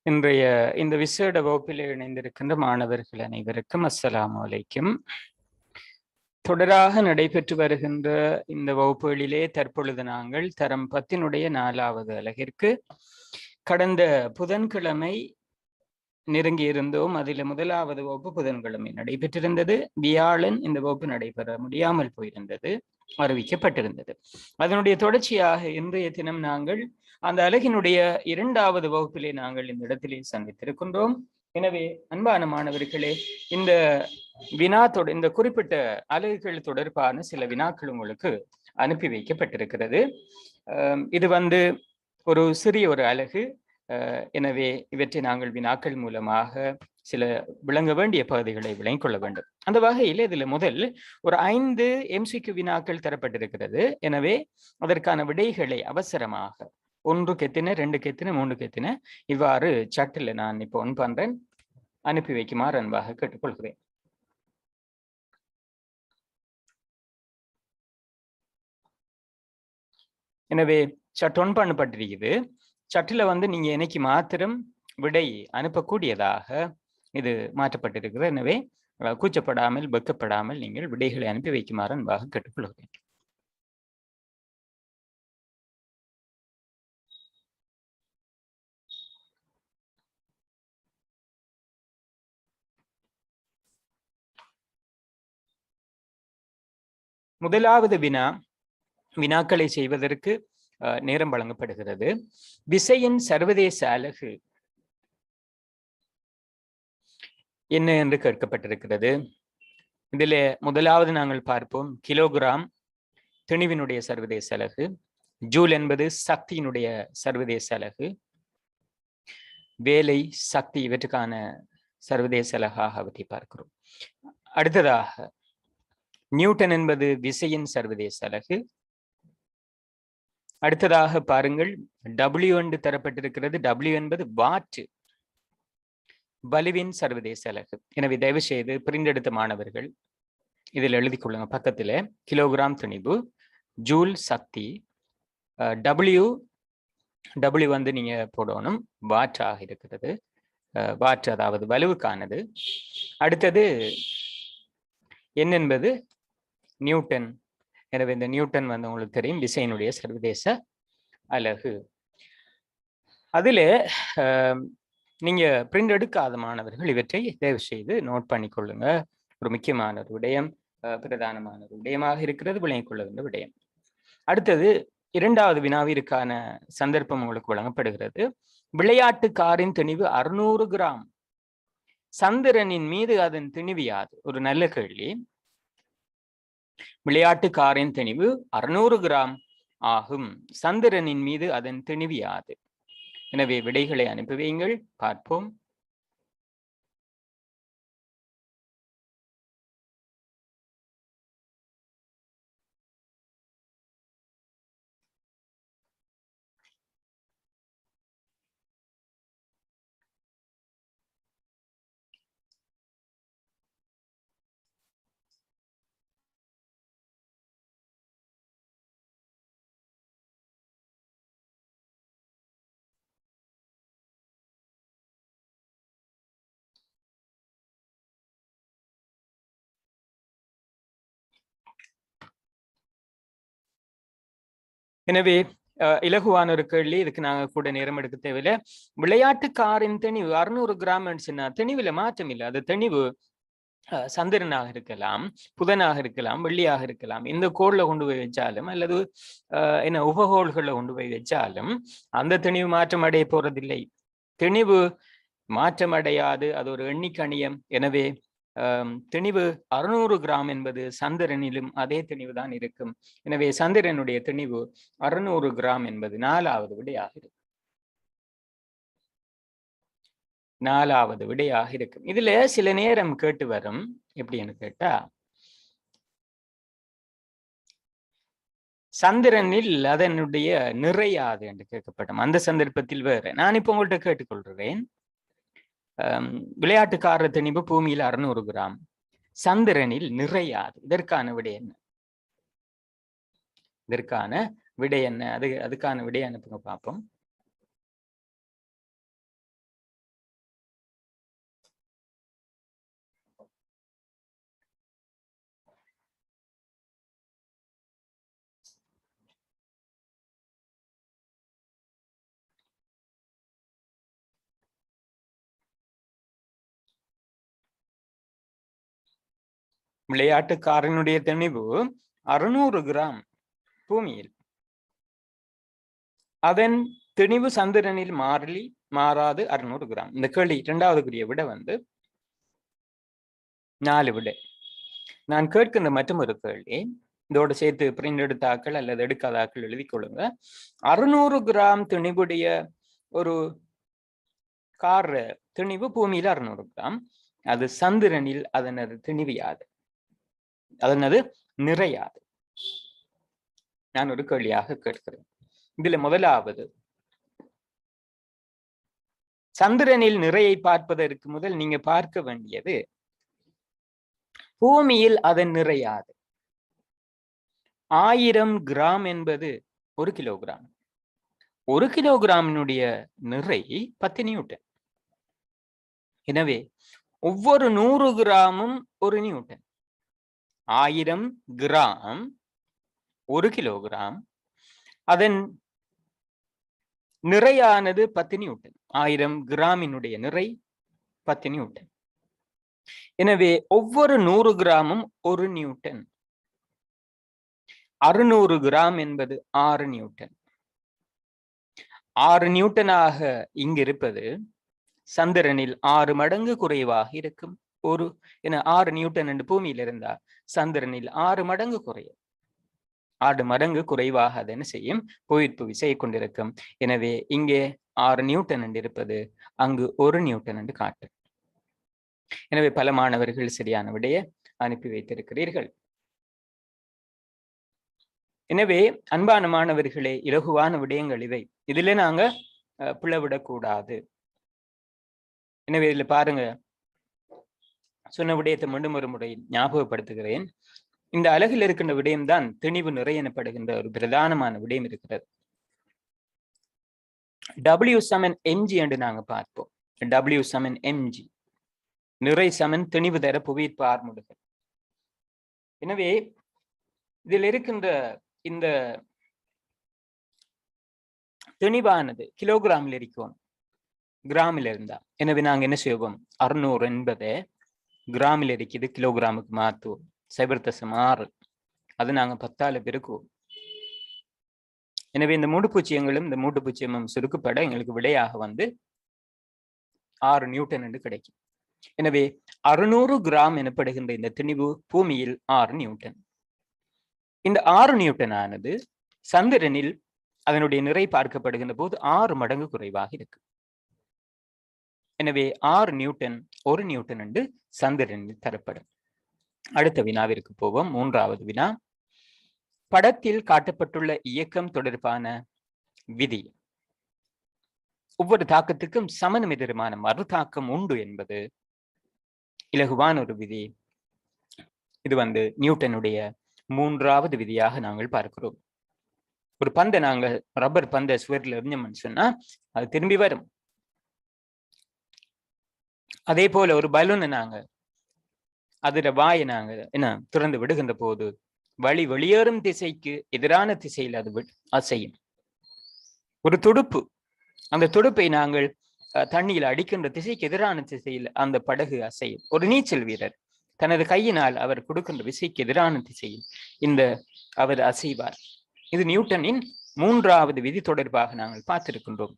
இன்றைய இந்த விசேட வகுப்பில் இணைந்திருக்கின்ற மாணவர்கள் அனைவருக்கும் அஸ்ஸலாமு அலைக்கும். தொடராக நடைபெற்று வருகின்ற இந்த வகுப்புகளிலே தற்பொழுது நாங்கள் தரம் 10 4வது அலகிற்கு கடந்த புதன்கிழமை நெருங்கி இருந்தோம். அதில் முதலாவது வகுப்பு புதன்கிழமை நடைபெற்றிருந்தது. வியாழன் இந்த வகுப்பு நடைபெற முடியாமல் போயிருந்தது, அறிவிக்கப்பட்டிருந்தது. அதனுடைய தொடர்ச்சியாக இன்றைய தினம் நாங்கள் அந்த அலகினுடைய 2வது வகுப்பிலே நாங்கள் இந்த இடத்திலே சந்தித்திருக்கின்றோம். எனவே அன்பான மாணவர்களே, இந்த இந்த குறிப்பிட்ட அலகுகள் தொடர்பான சில வினாக்கள் உங்களுக்கு அனுப்பி வைக்கப்பட்டிருக்கிறது. இது ஒரு சிறிய ஒரு அலகு. எனவே இவற்றை நாங்கள் வினாக்கள் மூலமாக சில விளங்க வேண்டிய பகுதிகளை விளங்கிக் கொள்ள வேண்டும். அந்த வகையில் இதில் முதல் ஒரு 5 MCQ வினாக்கள் தரப்பட்டிருக்கிறது. எனவே அதற்கான விடைகளை அவசரமாக 1 கெத்தின 2 கெத்தின 3 கெத்தின இவ்வாறு சாட்டில் நான் இப்போ ஒன் பண்றேன், அனுப்பி வைக்குமாறு அன்பாக கேட்டுக்கொள்கிறேன். எனவே சட் ஒன் பண்ணப்பட்டிருக்குது. சட்டில் நீங்க இன்னைக்கு மாத்திரம் விடை அனுப்பக்கூடியதாக இது மாற்றப்பட்டிருக்கிறது. எனவே கூச்சப்படாமல் வெக்கப்படாமல் நீங்கள் விடைகளை அனுப்பி வைக்குமாறு அன்பாக கேட்டுக்கொள்கிறேன். முதலாவது வினாக்களை செய்வதற்கு நேரம் வழங்கப்படுகிறது. விசையின் சர்வதேச அலகு என்ன என்று கேட்கப்பட்டிருக்கிறது. இதில் முதலாவது நாங்கள் பார்ப்போம் கிலோகிராம் திணிவினுடைய சர்வதேச அலகு, ஜூல் என்பது சக்தியினுடைய சர்வதேச அலகு, வேலை சக்தி இவற்றுக்கான சர்வதேச அலகாக அவற்றை பார்க்கிறோம். அடுத்ததாக நியூட்டன் என்பது விசையின் சர்வதேச அலகு. அடுத்ததாக பாருங்கள், W என்று தரப்பட்டிருக்கிறது. W என்பது வாட், வலுவின் சர்வதேச அலகு. எனவே தயவு செய்து பிரிண்டெடுத்த மாணவர்கள் இதில் எழுதி கொள்ளுங்க பக்கத்துல. கிலோகிராம் திணிவு, ஜூல் சக்தி, W நீங்க போடணும், வாட்டாக இருக்கிறது. வாட் அதாவது வலுவுக்கானது. அடுத்தது N என்பது நியூட்டன். எனவே இந்த நியூட்டன் உங்களுக்கு தெரியும், விசையினுடைய சர்வதேச அலகு. அதில் நீங்க பிரிண்ட் எடுக்காத மாணவர்கள் இவற்றை தயவு செய்து நோட் பண்ணிக்கொள்ளுங்க. ஒரு முக்கியமான ஒரு விடயம், பிரதானமான ஒரு விடயமாக இருக்கிறது, விளங்கிக் கொள்ள வேண்டிய விடயம். அடுத்தது 2வது வினாவிற்கான சந்தர்ப்பம் உங்களுக்கு வழங்கப்படுகிறது. விளையாட்டு காரின் திணிவு 600 கிராம். சந்திரனின் மீது அதன் திணிவு யாது? ஒரு நல்ல கேள்வி. விளையாட்டு காரின் திணிவு 600 கிராம் ஆகும். சந்திரனின் மீது அதன் திணிவு யாது? எனவே விடைகளை அனுப்பி வையுங்கள், பார்ப்போம். எனவே இலகுவான ஒரு கேள்வி, இதுக்கு நாங்க கூட நேரம் எடுக்க தேவையில்லை. விளையாட்டு காரின் திணிவு 600 கிராம் சொன்னா திணிவுல மாற்றம் இல்லை. அது திணிவு சந்திரனாக இருக்கலாம், புதனாக இருக்கலாம், வெள்ளியாக இருக்கலாம். இந்த கோள்ல கொண்டு போய் வச்சாலும் அல்லது உபகோள்களை கொண்டு போய் வச்சாலும் அந்த திணிவு மாற்றம் அடைய போறதில்லை. திணிவு மாற்றம் அடையாது, அது ஒரு எண்ணிக்கணியம். எனவே திணிவு 600 கிராம் என்பது சந்திரனிலும் அதே திணிவு தான் இருக்கும். எனவே சந்திரனுடைய திணிவு 600 கிராம் என்பது 4வது விடையாக இருக்கும். 4வது விடையாக இருக்கும். இதுல சில நேரம் கேட்டு வரும், எப்படின்னு கேட்டா, சந்திரனில் அதனுடைய நிறையாது என்று கேட்கப்படும். அந்த சந்தர்ப்பத்தில் வேறு. நான் இப்ப உங்கள்கிட்ட கேட்டுக்கொள்கிறேன், விளையாட்டுக்காரர் திணிவு பூமியில் 600 கிராம், சந்திரனில் நிறையாது. இதற்கான விடை என்ன? இதற்கான விடை என்ன? அதுக்கான விடை அனுப்புங்க பார்ப்போம். விளையாட்டுக்காரனுடைய திணிவு 600 கிராம் பூமியில். அதன் திணிவு சந்திரனில் மாறாது 600 கிராம். இந்த கேள்வி இரண்டாவதுக்குரிய விட 4 விட. நான் கேட்கின்ற மற்றும் ஒரு கேள்வி, இதோடு சேர்த்து பிரிண்ட் எடுத்தாக்கள் அல்லது எடுக்காதாக்கள் எழுதி கொள்ளுங்க. 600 கிராம் திணிவுடைய ஒரு கார் திணிவு பூமியில 600 கிராம். அது சந்திரனில் அதனது திணிவியாது, அதனது நிறையாது. நான் ஒரு கேள்வியாக கேட்கிறேன். இதுல முதலாவது, சந்திரனில் நிறையை பார்ப்பதற்கு முதல் நீங்க பார்க்க வேண்டியது பூமியில் அதன் நிறையாது. 1000 கிராம் என்பது 1 கிலோகிராம். 1 கிலோகிராமினுடைய நிறை 10 நியூட்டன். எனவே ஒவ்வொரு 100 கிராமும் 1 நியூட்டன். 1000 gram 1 kilogram. அதன் நிறையானது 10 நியூட்டன். 1000 கிராமினுடைய நிறை 10 நியூட்டன். எனவே ஒவ்வொரு 100 கிராமும் 1 நியூட்டன். 600 கிராம் என்பது 6 நியூட்டன். 6 நியூட்டனாக இங்கு இருப்பது சந்திரனில் 6 மடங்கு குறைவாக இருக்கும். 6 நியூட்டன் என்று பூமியில் இருந்தால் சந்திரனில் 6 மடங்கு குறையும். 6 மடங்கு குறைவாக அது என்ன செய்யும்? புவியீர்ப்பு விசையை கொண்டிருக்கும். எனவே இங்கே 6 நியூட்டன் என்று இருப்பது அங்கு 1 நியூட்டன் என்று காட்டும். எனவே பல மாணவர்கள் சரியான விடையை அனுப்பி வைத்திருக்கிறீர்கள். எனவே அன்பான மாணவர்களே, இலகுவான விடயங்கள் இவை. இதுல நாங்க பிளவிடக்கூடாது. எனவே இதுல பாருங்க, சொன்ன விடயத்தை மீண்டும் ஒரு முறை ஞாபகப்படுத்துகிறேன். இந்த அலகில் இருக்கின்ற விடயம்தான் திணிவு நிறை எனப்படுகின்ற ஒரு பிரதானமான விடயம் இருக்கிறது. W சமன் mg என்று நாங்க பார்ப்போம். W சமன் mg, நிறை சமன் திணிவு தர புவியீர்ப்பு ஆர்முடுகள். எனவே இதில் இருக்கின்ற இந்த திணிவானது கிலோகிராமில் இருக்கும், கிராமில் இருந்தா. எனவே நாங்க என்ன செய்வோம்? 600 என்பதை கிராமில் இருக்குது கிலோகிராமுக்கு மாற்றுவோம். 0.6 அது நாங்க 10ஆல பெருக்குவோம். எனவே இந்த மூடுபூச்சியங்களும் இந்த மூடுபூச்சியமும் சுருக்கப்பட எங்களுக்கு விடையாக 6 நியூட்டன் என்று கிடைக்கும். எனவே 600 கிராம் எனப்படுகின்ற இந்த திணிவு பூமியில் 6 நியூட்டன். இந்த 6 நியூட்டன் ஆனது சந்திரனில் அதனுடைய நிறை பார்க்கப்படுகின்ற போது 6 மடங்கு குறைவாக இருக்கு. எனவே 6 நியூட்டன் 1 நியூட்டன் என்று சந்திரனில் தரப்படும். அடுத்த வினாவிற்கு போவோம். 3வது வினா. படத்தில் காட்டப்பட்டுள்ள இயக்கம் தொடர்பான விதி. ஒவ்வொரு தாக்கத்துக்கும் சமனும் எதிருமான மறுதாக்கம் உண்டு என்பது இலகுவான ஒரு விதி. இது நியூட்டனுடைய 3வது விதியாக நாங்கள் பார்க்கிறோம். ஒரு பந்தை நாங்கள் ரப்பர் பந்தை சுவரில் எறிஞ்சோம்னு சொன்னா அது திரும்பி வரும். அதே போல ஒரு பலூனை நாங்க அதோட வாயை நாங்க திறந்து விடுகின்ற போது வெளியேறும் திசைக்கு எதிரான திசையில் அது அசையும். ஒரு துடுப்பு, அந்த துடுப்பை நாங்கள் தண்ணியில் அடிக்கின்ற திசைக்கு எதிரான திசையில் அந்த படகு அசையும். ஒரு நீச்சல் வீரர் தனது கையினால் அவர் கொடுக்கின்ற விசைக்கு எதிரான திசையில் அவர் அசைவார். இது நியூட்டனின் 3வது விதி தொடர்பாக நாங்கள் பார்த்திருக்கின்றோம்.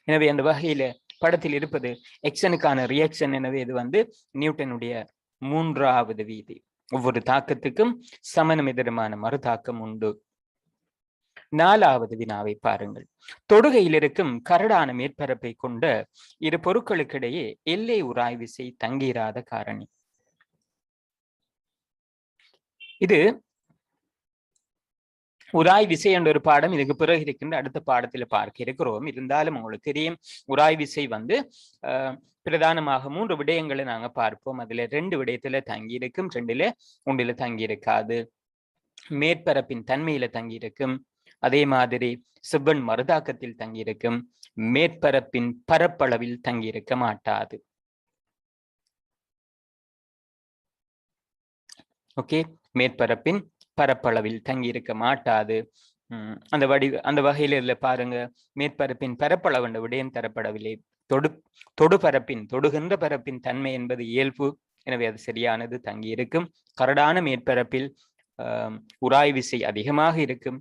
எனவே அந்த வகையில படத்தில் இருப்பது எக்ஷனுக்கான ரியாக்ஷன். எனவே இது நியூட்டனுடைய 3வது விதி. ஒவ்வொரு தாக்கத்துக்கும் சமனும் எதிருமான மறுதாக்கம் உண்டு. 4வது வினாவை பாருங்கள். தொடுகையில் இருக்கும் கரடான மேற்பரப்பை கொண்ட இரு பொருட்களுக்கிடையே எல்லை உராய் விசை தங்கிராத காரணி. இது உராய் விசை என்ற ஒரு பாடம் இதுக்கு பிறகு இருக்கின்ற அடுத்த பாடத்துல பார்க்க இருக்கிறோம். இருந்தாலும் உங்களுக்கு தெரியும், உராய் விசை பிரதானமாக 3 விடயங்களை நாங்க பார்ப்போம். அதுல 2 விடயத்துல தங்கி இருக்கும், 2ல 1ல தங்கி இருக்காது. மேற்பரப்பின் தன்மையில தங்கி இருக்கும், அதே மாதிரி செவ்வன் மறுதாக்கத்தில் தங்கி இருக்கும், மேற்பரப்பின் பரப்பளவில் தங்கி இருக்க மாட்டாது. ஓகே, மேற்பரப்பின் பரப்பளவில் தங்கி இருக்க மாட்டாது. அந்த வகையில இதுல பாருங்க, மேற்பரப்பின் பரப்பளவு விடயம் தரப்படவில்லை. தொடுகின்ற பரப்பின் தன்மை என்பது இயல்பு, எனவே அது சரியானது, தங்கி இருக்கும். கரடான மேற்பரப்பில் உராய் விசை அதிகமாக இருக்கும்.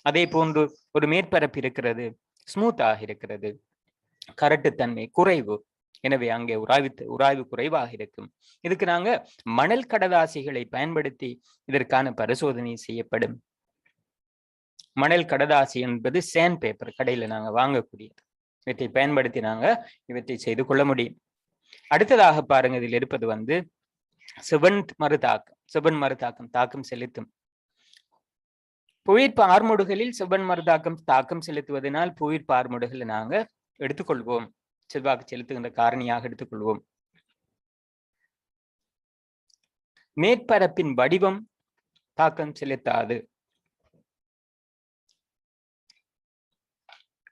அதே போன்று ஒரு மேற்பரப்பு இருக்கிறது, ஸ்மூத்தாக இருக்கிறது, கரட்டுத்தன்மை குறைவு, எனவே அங்கே உராய்வு குறைவாக இருக்கும். இதுக்கு நாங்க மணல் கடதாசிகளை பயன்படுத்தி இதற்கான பரிசோதனை செய்யப்படும். மணல் கடதாசி என்பது சேண்ட் பேப்பர், கடையில நாங்க வாங்கக்கூடியது. இவற்றை பயன்படுத்தி நாங்க இவற்றை செய்து கொள்ள முடியும். அடுத்ததாக பாருங்க, இதில் இருப்பது செவன் மறுதாக்கம் தாக்கம் செலுத்தும். புவியீர்ப்பு ஆர்முடுகளில் செவ்வன் மறுதாக்கம் தாக்கம் செலுத்துவதனால் புவியீர்ப்பு ஆர்முடுகளை நாங்க எடுத்துக்கொள்வோம், செல்வாக்கு செலுத்துகின்ற காரணியாக எடுத்துக்கொள்வோம். மேற்பரப்பின் வடிவம் தாக்கம் செலுத்தாது.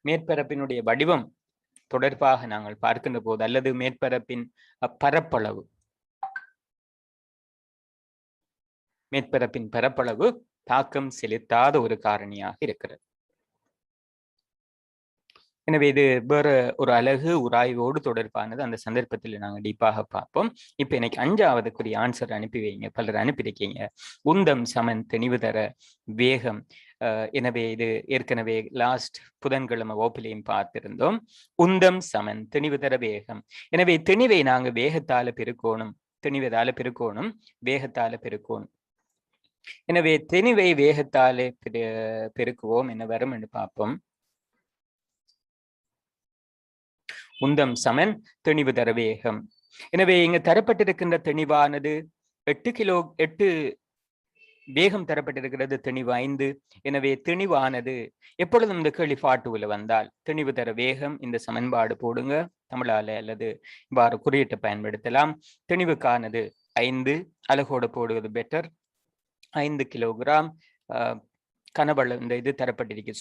மேற்பரப்பினுடைய வடிவம் தொடர்பாக நாங்கள் பார்க்கின்ற போது, அல்லது மேற்பரப்பின் பரப்பளவு தாக்கம் செலுத்தாத ஒரு காரணியாக இருக்கிறது. எனவே இது வேற ஒரு அலகு உராய்வோடு தொடர்பானது. அந்த சந்தர்ப்பத்தில் நாங்கள் டீப்பாக பார்ப்போம். இப்ப எனக்கு 5வதுக்குரிய ஆன்சர் அனுப்பி வைங்க. பலர் அனுப்பியிருக்கீங்க. உந்தம் சமன் தெளிவு தர வேகம். எனவே இது ஏற்கனவே லாஸ்ட் புதன்கிழமை வகுப்பிலையும் பார்த்திருந்தோம். உந்தம் சமன் தெளிவு தர வேகம். எனவே தெளிவை நாங்க வேகத்தால பெருக்கோணும், தெளிவதால பெருக்கோணும், வேகத்தால பெருக்கோணும். எனவே தெளிவை வேகத்தாலே பெருக்குவோம். என்ன வரும் என்று பார்ப்போம். உந்தம் சமன் தெளிவு தர வேகம். எனவே இங்கு தரப்பட்டிருக்கின்ற தெளிவானது 8 வேகம் தரப்பட்டிருக்கிறது, தெளிவு 5. எனவே தெளிவானது எப்பொழுதும் இந்த கேள்வி பாட்டுல வந்தால் தெளிவு தர வேகம் இந்த சமன்பாடு போடுங்க தமிழால, அல்லது இவ்வாறு குறியீட்டை பயன்படுத்தலாம். தெளிவுக்கானது 5, அலகோடு போடுவது பெட்டர். 5 கிலோகிராம் கனவள இந்த இது தரப்பட்டிருக்கு,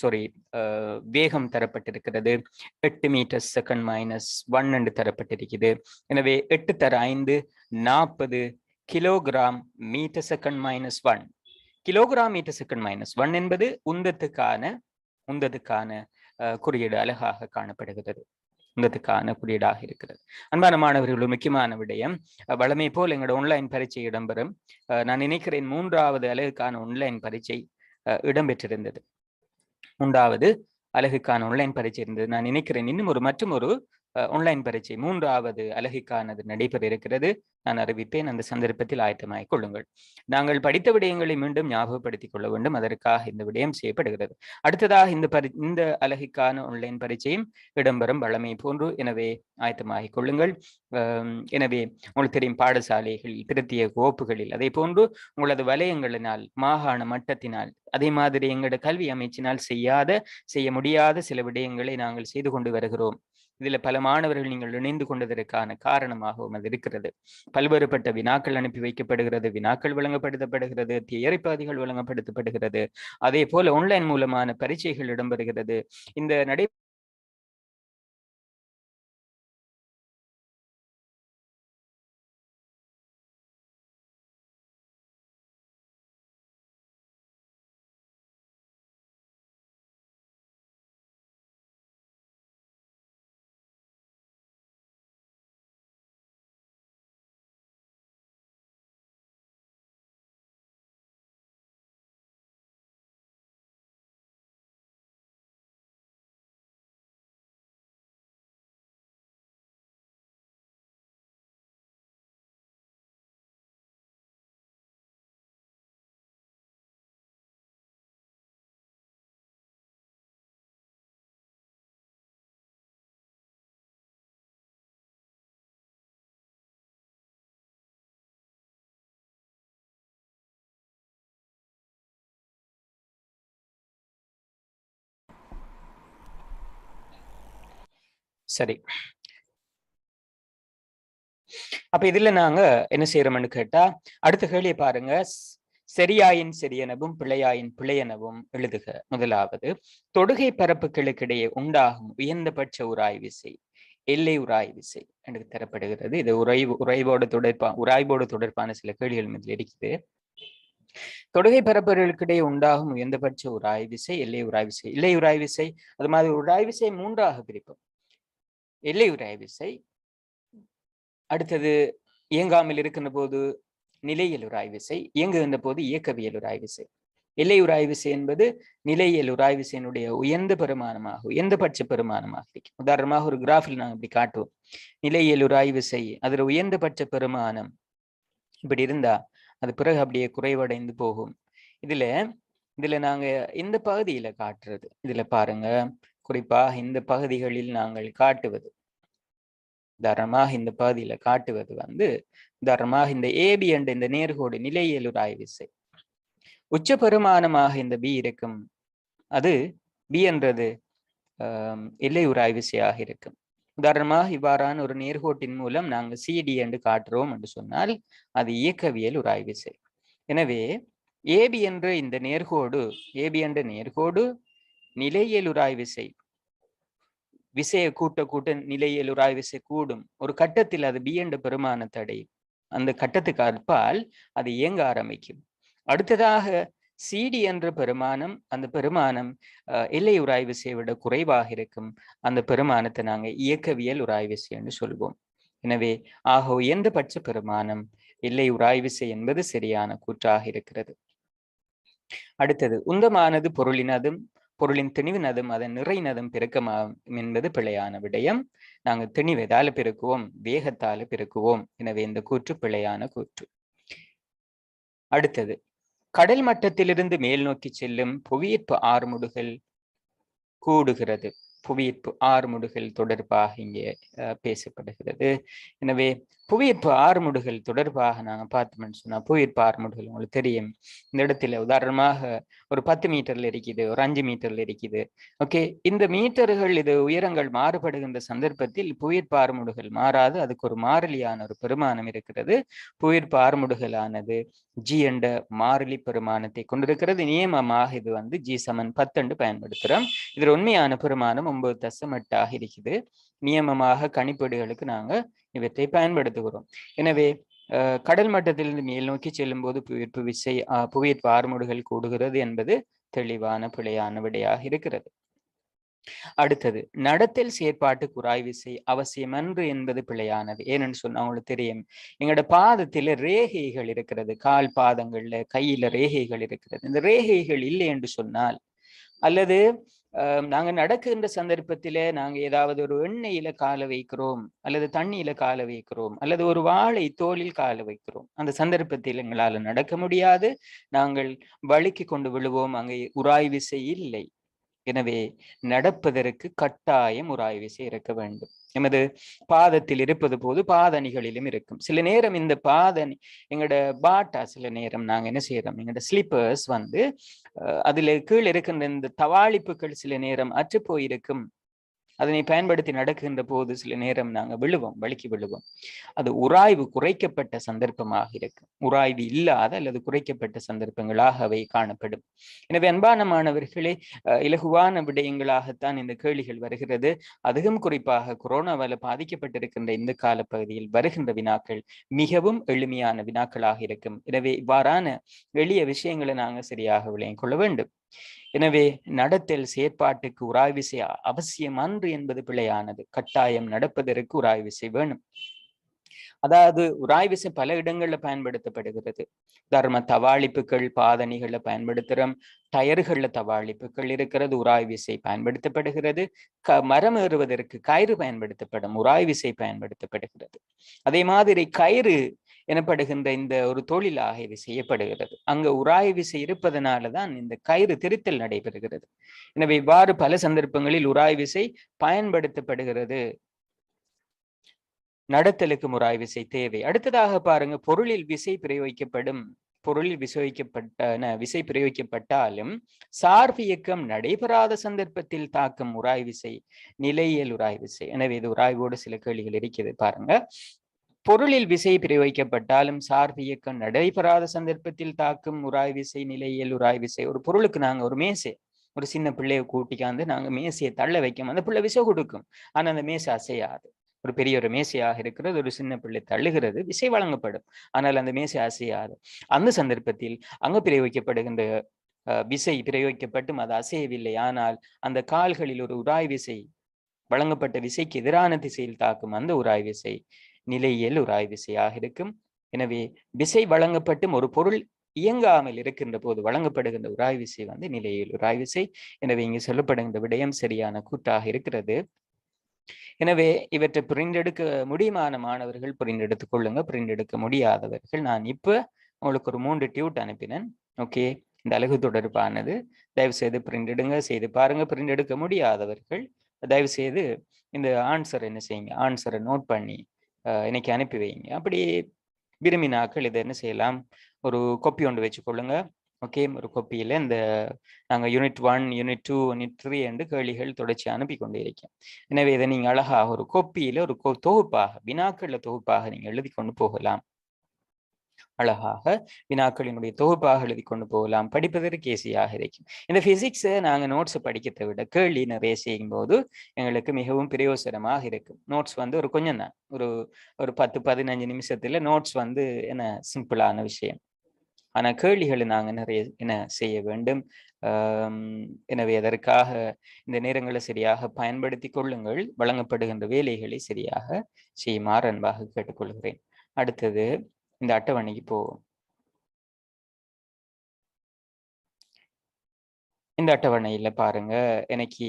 வேகம் தரப்பட்டிருக்கிறது 8 மீட்டர் செகண்ட் -1 என்று தரப்பட்டிருக்குது. எனவே 8 தர 5 40 kilogram metre second -1. Kilogram metre second -1 என்பது உந்தத்துக்கான குறியீடு அலகாக காணப்படுகிறது, உந்தத்துக்கான குறியீடாக இருக்கிறது. அன்பான மாணவர்களும் முக்கியமான விடயம், வளமை போல் எங்களோட ஆன்லைன் பரீட்சை இடம்பெறும். நான் நினைக்கிறேன் 3வது அலகுக்கான ஆன்லைன் பரீட்சை இடம்பெற்றிருந்தது. 3வது அலகுக்கான ஆன்லைன் பரீட்சை இருந்தது. நான் நினைக்கிறேன் இன்னும் மற்றும் ஒரு ஆன்லைன் பரீட்சை 3வது அலகுக்கானது நடைபெற இருக்கிறது. நான் அறிவிப்பேன். அந்த சந்தர்ப்பத்தில் ஆயத்தமாகிக் கொள்ளுங்கள். நாங்கள் படித்த விடயங்களை மீண்டும் ஞாபகப்படுத்திக் கொள்ள வேண்டும். அதற்காக இந்த விடயம் செய்யப்படுகிறது. அடுத்ததாக இந்த அலகுக்கான ஆன்லைன் பரீட்சையும் இடம்பெறும் வழமை போன்று. எனவே ஆயத்தமாகிக் கொள்ளுங்கள். எனவே உங்களுக்கு தெரியும், பாடசாலைகளில் திருத்திய கோப்புகளில், அதே போன்று உங்களது வலயங்களினால், மாகாண மட்டத்தினால், அதே மாதிரி எங்களோட கல்வி அமைச்சினால் செய்ய முடியாத சில விடயங்களை நாங்கள் செய்து கொண்டு வருகிறோம். இதுல பல மாணவர்கள் நீங்கள் இணைந்து கொண்டதற்கான காரணமாகவும் அது இருக்கிறது. பல்வேறுபட்ட வினாக்கள் அனுப்பி வைக்கப்படுகிறது, வினாக்கள் வழங்கப்படுத்தப்படுகிறது, தியரி பகுதிகள் வழங்கப்படுத்தப்படுகிறது. அதே போல ஆன்லைன் மூலமான பரீட்சைகள் இடம்பெறுகிறது. இந்த சரி, அப்ப இதுல நாங்க என்ன செய்யறோம்னு கேட்டா, அடுத்த கேள்வியை பாருங்க. சரியாயின் சரியெனவும் பிழையாயின் பிழையெனவும் எழுதுக. முதலாவது, தொடுகை பரப்புகளுக்கிடையே உண்டாகும் உயர்ந்தபட்ச உராய் விசை எல்லை உராய் விசை எனக்கு தரப்படுகிறது. இது உராய்வோடு தொடர்பான சில கேள்விகள் இதில் இருக்குது. தொடுகை பரப்புகளுக்கிடையே உண்டாகும் உயர்ந்தபட்ச உராய் விசை எல்லை உராய் விசை அது மாதிரி உராய் விசை 3ஆக பிரிப்போம். எல்லை உராய் விசை, அடுத்தது இயங்காமல் இருக்கின்ற போது நிலையியல் உராய்விசை, இயங்குகின்ற போது இயக்கவியல் உராய்விசை. எல்லையுறாய் விசை என்பது நிலையியல் உராய் விசையினுடைய உயர்ந்த பெருமானமாக, உயர்ந்தபட்ச பெருமானமாக இருக்கும். உதாரணமாக ஒரு கிராஃபில் நாங்கள் இப்படி காட்டுவோம். நிலையியல் உராய் விசை அதுல உயர்ந்தபட்ச பெருமானம் இப்படி இருந்தா அது பிறகு அப்படியே குறைவடைந்து போகும். இதுல நாங்க இந்த பகுதியில காட்டுறது, இதுல பாருங்க, குறிப்பாக இந்த பகுதிகளில் நாங்கள் காட்டுவது, உதாரணமாக இந்த பகுதியில காட்டுவது உதாரணமாக இந்த ஏபி என்ற இந்த நேர்கோடு நிலையியல் உராய் விசை. உச்ச பெருமானமாக இந்த பி இருக்கும். அது பி என்றது எல்லை உராய் விசையாக இருக்கும். உதாரணமாக இவ்வாறான ஒரு நேர்கோட்டின் மூலம் நாங்கள் சிடி என்று காட்டுறோம் என்று சொன்னால் அது இயக்கவியல் உராய் விசை. எனவே ஏபி என்ற இந்த நேர்கோடு, ஏபி என்ற நேர்கோடு நிலையியல் உராய் விசை, விசையை கூட்ட நிலையியல் உராய் விசை கூடும். ஒரு கட்டத்தில் அது பி என்ற பெருமானத்தை அடையும். அந்த கட்டத்துக்கு அற்பால் அது இயங்க ஆரம்பிக்கும். அடுத்ததாக சிடி என்ற பெருமானம், அந்த பெருமானம் எல்லை உராய் விசையை விட குறைவாக இருக்கும். அந்த பெருமானத்தை நாங்க இயக்கவியல் உராய் விசை என்று சொல்வோம். எனவே ஆக உயர்ந்தபட்ச பெருமானம் எல்லை உராய் விசை என்பது சரியான கூற்றாக இருக்கிறது. அடுத்தது உந்தமானது பொருளினதும் பொருளின் திணிவினதும் அதன் நிறையினதும் பெருக்கமாகும் என்பது பிழையான விடயம். நாங்கள் திணிவதால பெருக்குவோம், வேகத்தால பெருக்குவோம். எனவே இந்த கூற்று பிழையான கூற்று. அடுத்தது கடல் மட்டத்திலிருந்து மேல் நோக்கி செல்லும் புவியீர்ப்பு ஆறுமுடுகள் கூடுகிறது. புவியீர்ப்பு ஆறுமுடுகள் தொடர்பாக இங்கே பேசப்படுகிறது. எனவே புவியீர்ப்பு ஆறுமுடுகள் தொடர்பாக நாங்கள் பார்த்தோம்னு சொன்னா, புவியீர்ப்பு ஆறுமுடுகள் உங்களுக்கு தெரியும். இந்த இடத்துல உதாரணமாக ஒரு 10 மீட்டர்ல இருக்குது, ஒரு 5 மீட்டர்ல இருக்குது. ஓகே, இந்த மீட்டர்கள் இது உயரங்கள் மாறுபடுகின்ற சந்தர்ப்பத்தில் புவியீர்ப்பு ஆறுமுடுகள் மாறாது. அதுக்கு ஒரு மாறிலியான ஒரு பெருமானம் இருக்கிறது. புவியீர்ப்பு ஆறுமுடுகளானது ஜி என்ற மாறிலி பெருமானத்தை கொண்டிருக்கிறது. நியமமாக இது ஜி சமன் 10 என்று பயன்படுத்துகிறோம். இதில் உண்மையான பெருமானம் 9.8 இருக்குது. நியமமாக கணிப்பீடுகளுக்கு நாங்க இவற்றை பயன்படுத்துகிறோம். எனவே கடல் மட்டத்திலிருந்து மேல் நோக்கி செல்லும் போது புவியீர்ப்பு ஆறுமுடுகள் கூடுகிறது என்பது தெளிவான பிழையான விடையாக இருக்கிறது. அடுத்தது நடத்தல் செயற்பாட்டுக்கு உராய் விசை அவசியமன்று என்பது பிழையானது. ஏன்னு சொன்னா உங்களுக்கு தெரியும், எங்களோட பாதத்தில ரேகைகள் இருக்கிறது, கால் பாதங்கள்ல கையில ரேகைகள் இருக்கிறது. இந்த ரேகைகள் இல்லை என்று சொன்னால், அல்லது நாங்க நடக்கின்ற சந்தர்ப்பத்தில நாங்க ஏதாவது ஒரு எண்ணெயில கால வைக்கிறோம், அல்லது தண்ணியில கால வைக்கிறோம், அல்லது ஒரு வாழை தோளில் கால வைக்கிறோம், அந்த சந்தர்ப்பத்தில் எங்களால நடக்க முடியாது, நாங்கள் வழுக்கி கொண்டு விழுவோம், அங்கே உராய் விசை இல்லை. எனவே நடப்பதற்கு கட்டாயம் உராய் விசை இருக்க வேண்டும். எமது பாதத்தில் இருப்பது போது பாதணிகளிலும் இருக்கும். சில நேரம் இந்த பாதணி எங்களோட பாட்டா, சில நேரம் நாங்க என்ன செய்யறோம், எங்களோட ஸ்லீப்பர்ஸ் அதுல கீழே இருக்கின்ற இந்த தவாளிப்புகள் சில நேரம் அற்று போயிருக்கும். அதனை பயன்படுத்தி நடக்கின்ற போது சில நேரம் நாங்க வழுக்கி விழுவோம். அது உராய்வு குறைக்கப்பட்ட சந்தர்ப்பமாக இருக்கும். உராய்வு இல்லாத அல்லது குறைக்கப்பட்ட சந்தர்ப்பங்களாக அவை காணப்படும். எனவே அன்பான மாணவர்களே, இலகுவான விடயங்களாகத்தான் இந்த கேள்விகள் வருகிறது. அதுவும் குறிப்பாக கொரோனாவால் பாதிக்கப்பட்டிருக்கின்ற இந்த காலப்பகுதியில் வருகின்ற வினாக்கள் மிகவும் எளிமையான வினாக்களாக இருக்கும். எனவே இவ்வாறான எளிய விஷயங்களை நாங்க சரியாக விளங்கிக் கொள்ள வேண்டும். எனவே நடத்தல் செயற்பாட்டுக்கு உராய் விசை அவசியம் அன்று என்பது பிழையானது. கட்டாயம் நடப்பதற்கு உராய் விசை வேணும். அதாவது உராய் விசை பல இடங்கள்ல பயன்படுத்தப்படுகிறது. உதாரண தவாளிப்புகள் பாதணிகள்ல பயன்படுத்துறோம், டயர்கள்ல தவாளிப்புகள் இருக்கிறது, உராய் விசை பயன்படுத்தப்படுகிறது. மரம் ஏறுவதற்கு கயிறு பயன்படுத்தப்படும், உராய் விசை பயன்படுத்தப்படுகிறது. அதே மாதிரி கயிறு எனப்படுகின்ற இந்த ஒரு தொழிலாக இது செய்யப்படுகிறது. அங்க உராய் விசை இருப்பதனாலதான் இந்த கயிறு திரித்தல் நடைபெறுகிறது. எனவே இவ்வாறு பல சந்தர்ப்பங்களில் உராய் விசை பயன்படுத்தப்படுகிறது. நடத்தலுக்கு உராய் விசை தேவை. அடுத்ததாக பாருங்க, பொருளில் விசை பிரயோகிக்கப்படும். பொருளில் விசை பிரயோகிக்கப்பட்டாலும் சார்பு இயக்கம் நடைபெறாத சந்தர்ப்பத்தில் தாக்கும் உராய் விசை நிலையியல் உராய் விசை. எனவே இது உராய்வோடு சில கேள்விகள் இருக்கிறது பாருங்க. பொருளில் விசை பிரயோகிக்கப்பட்டாலும் சார்பு இயக்கம் நடைபெறாத சந்தர்ப்பத்தில் தாக்கும் உராய் விசை நிலையியல் உராய் விசை. ஒரு பொருளுக்கு நாங்க ஒரு மேசை, ஒரு சின்ன பிள்ளையை கூட்டிக்காந்து நாங்க மேசையை தள்ள வைக்கும், அந்த பிள்ளை விசை கொடுக்கும், ஆனா அந்த மேசை அசையாது. ஒரு பெரிய ஒரு மேசையாக இருக்கிறது, ஒரு சின்ன பிள்ளை தள்ளுகிறது, விசை வழங்கப்படும், ஆனால் அந்த மேசை அசையாது. அந்த சந்தர்ப்பத்தில் அங்கு பிரயோகிக்கப்படுகின்ற விசை பிரயோகிக்கப்பட்டும் அது அசையவில்லை, ஆனால் அந்த கால்களில் ஒரு உராய் விசை வழங்கப்பட்ட விசைக்கு எதிரான திசையில் தாக்கும் அந்த உராய் விசை நிலையியல் உராய் விசையாக இருக்கும். எனவே விசை வழங்கப்பட்டும் ஒரு பொருள் இயங்காமல் இருக்கின்ற போது வழங்கப்படுகின்ற உராய் விசை வந்து நிலையியல் உராய் விசை. எனவே இங்கு சொல்லப்படுகின்ற விடயம் சரியான கூட்டாக இருக்கிறது. எனவே இவற்றை புரிந்தெடுக்க முடியுமான மாணவர்கள் புரிந்தெடுத்துக் கொள்ளுங்க. புரிந்தெடுக்க முடியாதவர்கள் நான் இப்ப உங்களுக்கு ஒரு 3 டியூட் அனுப்பினேன். ஓகே, இந்த அலகு தொடர்பானது தயவு செய்து பிரிண்டெடுங்க, செய்து பாருங்க. பிரிண்டெடுக்க முடியாதவர்கள் தயவு செய்து இந்த ஆன்சர் என்ன செய்யுங்க, ஆன்சரை நோட் பண்ணி இன்னைக்கு அனுப்பி வைங்க. அப்படி விரும்பினாக்கள் இதை என்ன செய்யலாம், ஒரு கொப்பி ஒன்று வச்சுக்கொள்ளுங்க. ஓகே, ஒரு கொப்பியில் இந்த நாங்கள் யூனிட் 1, யூனிட் 2, யூனிட் 3 என்று கேள்விகள் தொடர்ச்சி அனுப்பி கொண்டே இருக்கோம். எனவே இதை நீங்கள் அழகாக ஒரு கொப்பியில் ஒரு தொகுப்பாக வினாக்கள தொகுப்பாக நீங்கள் எழுதி கொண்டு போகலாம். அழகாக வினாக்களினுடைய தொகுப்பாக எழுதி கொண்டு போகலாம். படிப்பதற்கு ஈஸியாக இருக்கும். இந்த பிசிக்ஸை நாங்கள் நோட்ஸை படிக்கிறதை விட கேள்வி நிறைய செய்யும் போது எங்களுக்கு மிகவும் பிரயோசனமாக இருக்கும். நோட்ஸ் வந்து ஒரு கொஞ்சம் தான், ஒரு 10-15 நிமிஷத்துல நோட்ஸ் வந்து என்ன சிம்பிளான விஷயம். ஆனா கேள்விகளை நாங்கள் நிறைய என்ன செய்ய வேண்டும். எனவே அதற்காக இந்த நேரங்களை சரியாக பயன்படுத்தி கொள்ளுங்கள். வழங்கப்படுகின்ற வேலைகளை சரியாக செய்யுமாறு அன்பாக கேட்டுக்கொள்கிறேன். அடுத்தது இந்த அட்டவணைக்கு போவோம். இந்த அட்டவணையில பாருங்க, எனக்கு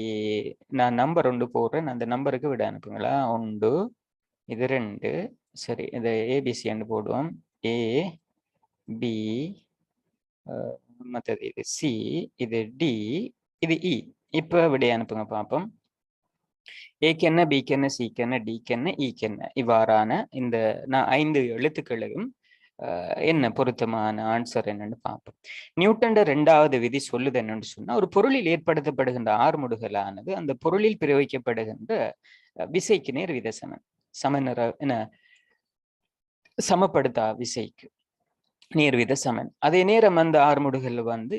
நான் நம்பர் 1 போடுறேன். அந்த நம்பருக்கு விட அனுப்புங்களா. 1, இது 2, சரி, இதை ஏபிசின்னு போடுவோம். ஏ பி, மற்றது இது சி, இது டி, இது இ. இப்ப விடை அனுப்புங்க பார்ப்போம். ஏக்கு என்ன, பிக்கு என்ன, சிக்கு என்ன, டிக்கு என்ன, இக்கு என்ன, இவ்வாறான இந்த நான் 5 எழுத்துக்களையும் என்ன பொருத்தமான ஆன்சர் என்னன்னு பார்ப்போம். நியூட்டன்ட 2வது விதி சொல்லுது என்னன்னு சொன்னா, ஒரு பொருளில் ஏற்படுத்தப்படுகின்ற ஆர்முடுகலானது அந்த பொருளில் பிரயோகிக்கப்படுகின்ற விசைக்கு நேர் வித சமன். சமநிற என்ன சமப்படுத்தா விசைக்கு நேர்வித சமன். அதே நேரம் அந்த ஆர்முடுகள் வந்து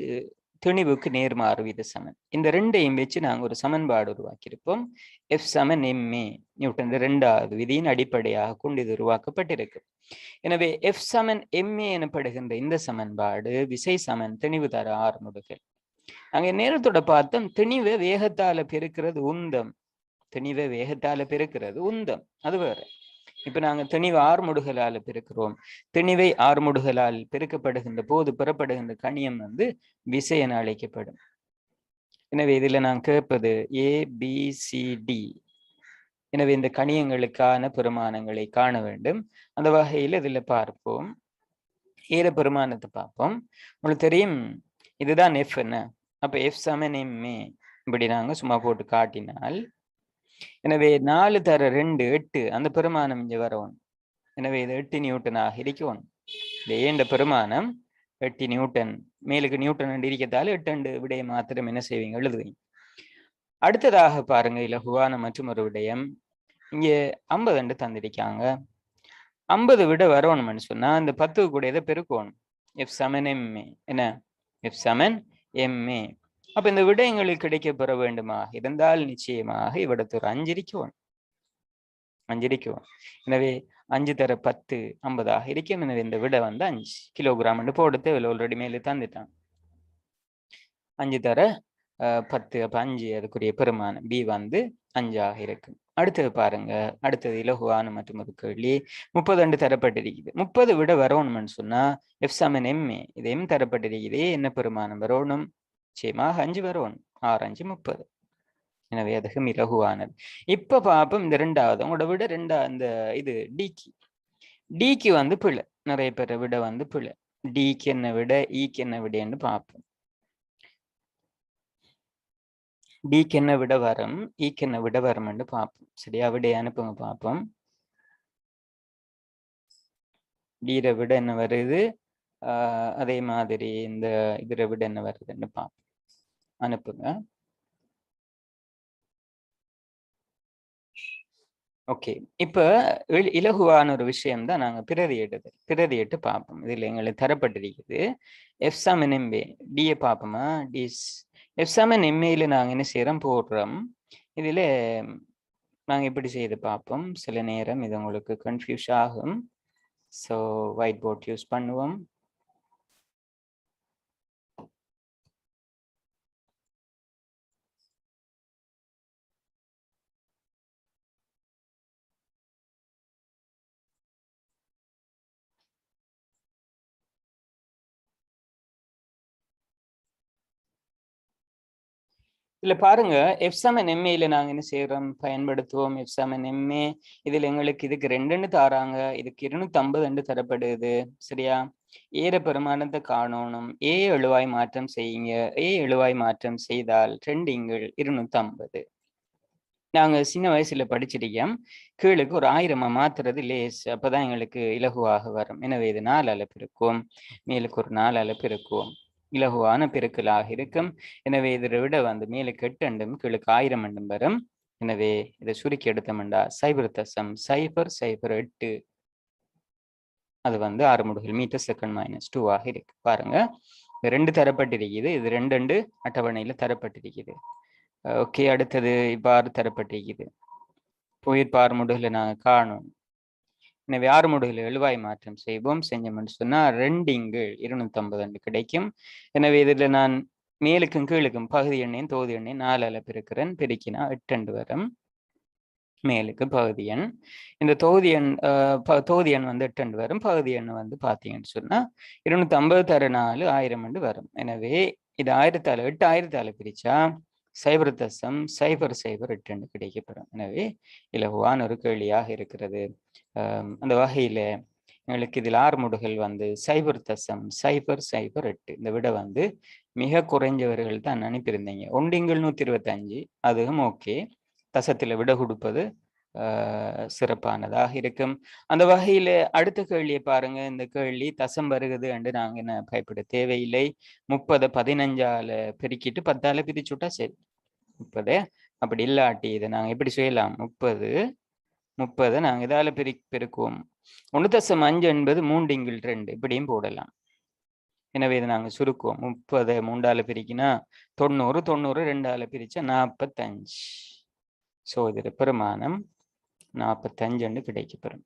திணிவுக்கு நேர்மாறு வித சமன். இந்த ரெண்டையும் வச்சு நாங்கள் ஒரு சமன்பாடு உருவாக்கியிருப்போம். எஃப் சமன் எம்ஏ நியூட்டன் 2வது விதியின் அடிப்படையாக கொண்டு இது உருவாக்கப்பட்டிருக்கு. எனவே எஃப் சமன் எம்ஏ எனப்படுகின்ற இந்த சமன்பாடு விசை சமன் திணிவு தர ஆர்முடுகள். நாங்க நேரத்தோட பார்த்தோம், திணிவை வேகத்தால பெருக்கிறது உந்தம். திணிவை வேகத்தால பெருக்கிறது உந்தம், அது வேற. இப்ப நாங்க திணிவு ஆர்முடுகளால் பெருக்கிறோம். திணிவை ஆர்முடுகளால் பெருக்கப்படுகின்ற போது பெறப்படுகின்ற கணியம் வந்து விசை என அழைக்கப்படும். எனவே இதுல நான் கேட்பது ABCD. எனவே இந்த கணியங்களுக்கான பெருமானங்களை காண வேண்டும். அந்த வகையில் இதுல பார்ப்போம். ஏற பெருமானத்தை பார்ப்போம். உங்களுக்கு தெரியும், இதுதான் எஃப் என்ன. அப்ப எஃப் சமன் எம்ஏ இப்படி நாங்க சும்மா போட்டு காட்டினால், எனவே 4 தர 2 8 அந்த பெருமானம் இங்க வரணும். எனவே இது 8 நியூட்டனாக இருக்கும். இந்த ஏண்ட பெருமானம் 8 நியூட்டன். மேலுக்கு நியூட்டன் இருக்கத்தால் 8 விடய மாத்திரம் என்ன செய்வீங்க, எழுதுவீங்க. அடுத்ததாக பாருங்க இலகுவான மற்றும் ஒரு விடயம். இங்க 50 தந்திருக்காங்க. 50 விட வரணும்னு சொன்னா இந்த 10 கூட இதை பெருக்கணும். எஃப் சமன் எம்ஏ என்ன, எஃப் சமன் எம்ஏ. அப்ப இந்த விடயங்களுக்கு கிடைக்க பெற வேண்டுமா இருந்தால் நிச்சயமாக இவ்விடத்து ஒரு 5 இருக்கும். 5 இருக்கும். எனவே 5 தர 10 50 இருக்கும். எனவே இந்த விட வந்து 5 கிலோகிராம் போடுத்து ஆல்ரெடி மேலே தந்துட்டான். 5 தர 10 அப்ப 5 அதுக்குரிய பெருமானம் பி வந்து 5 இருக்கும். அடுத்தது பாருங்க, அடுத்தது இலகுவான மற்றும் ஒரு கேள்வி. 30 தரப்பட்டிருக்குது. 30 விட வரணும்னு சொன்னா எஃப் சமன் எம்ஏ, இது எம் தரப்பட்டிருக்குது. என்ன பெருமானம் வரணும், நிச்சயமாக 5 வரணும். 6 5 30. எனவே அதுக்கு இலகுவானது. இப்ப பார்ப்போம் இந்த 2வது உங்களோட விட இந்த இது டிக்கு வந்து பிழை. நிறைய பேரை விட வந்து பிழை. டிக்கு என்ன விட, ஈக்கு என்ன விடன்னு பார்ப்போம். டிக்கு என்ன விட வரும், ஈக்கு என்ன விட வரும்னு பார்ப்போம். சரியா, விட அனுப்புங்க பார்ப்போம். டீரை விட என்ன வருது, அதே மாதிரி இந்த இதுரை விட என்ன வருதுன்னு பார்ப்போம். அனுப்புங்க. ஓகே, இப்ப இலகுவான ஒரு விஷயம் தான் நாங்க பிரதியிட்டு பார்ப்போம். இதுல எங்களுக்கு தரப்பட்டிருக்குது எஃப் சமன் எம்ஏ. டியை பார்ப்போமா, டிஸ் எஃப் சமன் எம்ஏல நாங்க என்ன செய்யறோம், போடுறோம். இதுல நாங்க இப்படி செய்து பார்ப்போம். சில நேரம் இது உங்களுக்கு கன்ஃபியூஸ் ஆகும். ஸோ ஒயிட் போர்ட் யூஸ் பண்ணுவோம். இதுல பாருங்க எஃப்சமன் எம்ஏல நாங்க என்ன செய்யறோம், பயன்படுத்துவோம் எஃப்சமன் எம்ஏ. இதுல எங்களுக்கு இதுக்கு 2 தாராங்க, இதுக்கு 250 தரப்படுது. சரியா? ஏற பெருமானத்தை காணணும். எழுவாய் மாற்றம் செய்யுங்க. எழுவாய் மாற்றம் செய்தால் 2 250. நாங்க சின்ன வயசுல படிச்சிருக்கோம், கீழுக்கு ஒரு 1000 மாத்துறது லேஸ், அப்பதான் எங்களுக்கு இலகுவாக வரும். எனவே இது 4 பெருக்குவோம், மேலுக்கு ஒரு 4 பெருக்குவோம், இலகுவான பெருக்கலாக இருக்கும். எனவே இதை விட மேலுக்கு 8 கீழுக்கு 1000 வரும். எனவே இதை சுருக்கி எடுத்தோம்டா 0.008. அது 6 முடுகள் மீட்டர் செகண்ட் -2 ஆக இருக்கு. பாருங்க 2 தரப்பட்டிருக்குது, இது 2 அட்டவணையில தரப்பட்டிருக்குது. ஓகே, அடுத்தது இவ்வாறு தரப்பட்டிருக்குது. புவியீர்ப்பு முடுகளை நாங்கள் காணும். எனவே 6 முடுகளை எழுவாய் மாற்றம் செய்வோம். செஞ்சோம்னு சொன்னா 2 250 கிடைக்கும். எனவே இதுல நான் மேலுக்கும் கீழுக்கும் பகுதி எண்ணையும் தொகுதி எண்ணையும் 4 பெருக்கிறேன். பெருக்கினா 8 வரும். மேலுக்கு பகுதி எண், இந்த தொகுதி எண் தொகுதி எண் 8 வரும். பகுதி எண் பார்த்தீங்கன்னு சொன்னா 250 தர 4 1000 வரும். எனவே இது 1000 பிரிச்சா 0.008 கிடைக்கப்பெறும். எனவே இலகுவான ஒரு கேள்வியாக இருக்கிறது. அந்த வகையில எங்களுக்கு இதில் 6 முடுகள் 0.008. இந்த விட மிக குறைஞ்சவர்கள் தான் அனுப்பியிருந்தீங்க. 1.125 அதுவும் ஓகே. தசத்துல விட கொடுப்பது சிறப்பானதாக இருக்கும். அந்த வகையில அடுத்த கேள்வியை பாருங்க. இந்த கேள்வி தசம் வருகிறது என்று நாங்க என்ன பயப்பட தேவையில்லை. 30 15ஆல பெருக்கிட்டு 10ஆல பிரிச்சுட்டா சரி. 30 அப்படி இல்லாட்டி இதை நாங்க எப்படி செய்யலாம், 30 நாங்க இதால பெருக்குவோம். 1.5 என்பது 3.2 இப்படியும் போடலாம். எனவே இதை நாங்க சுருக்குவோம். 30 3ஆல பிரிக்கினா 90, 90 2ஆல பிரிச்சா 45. சோ இது பெருமானம் 45 கிடைக்கப்பெறும்.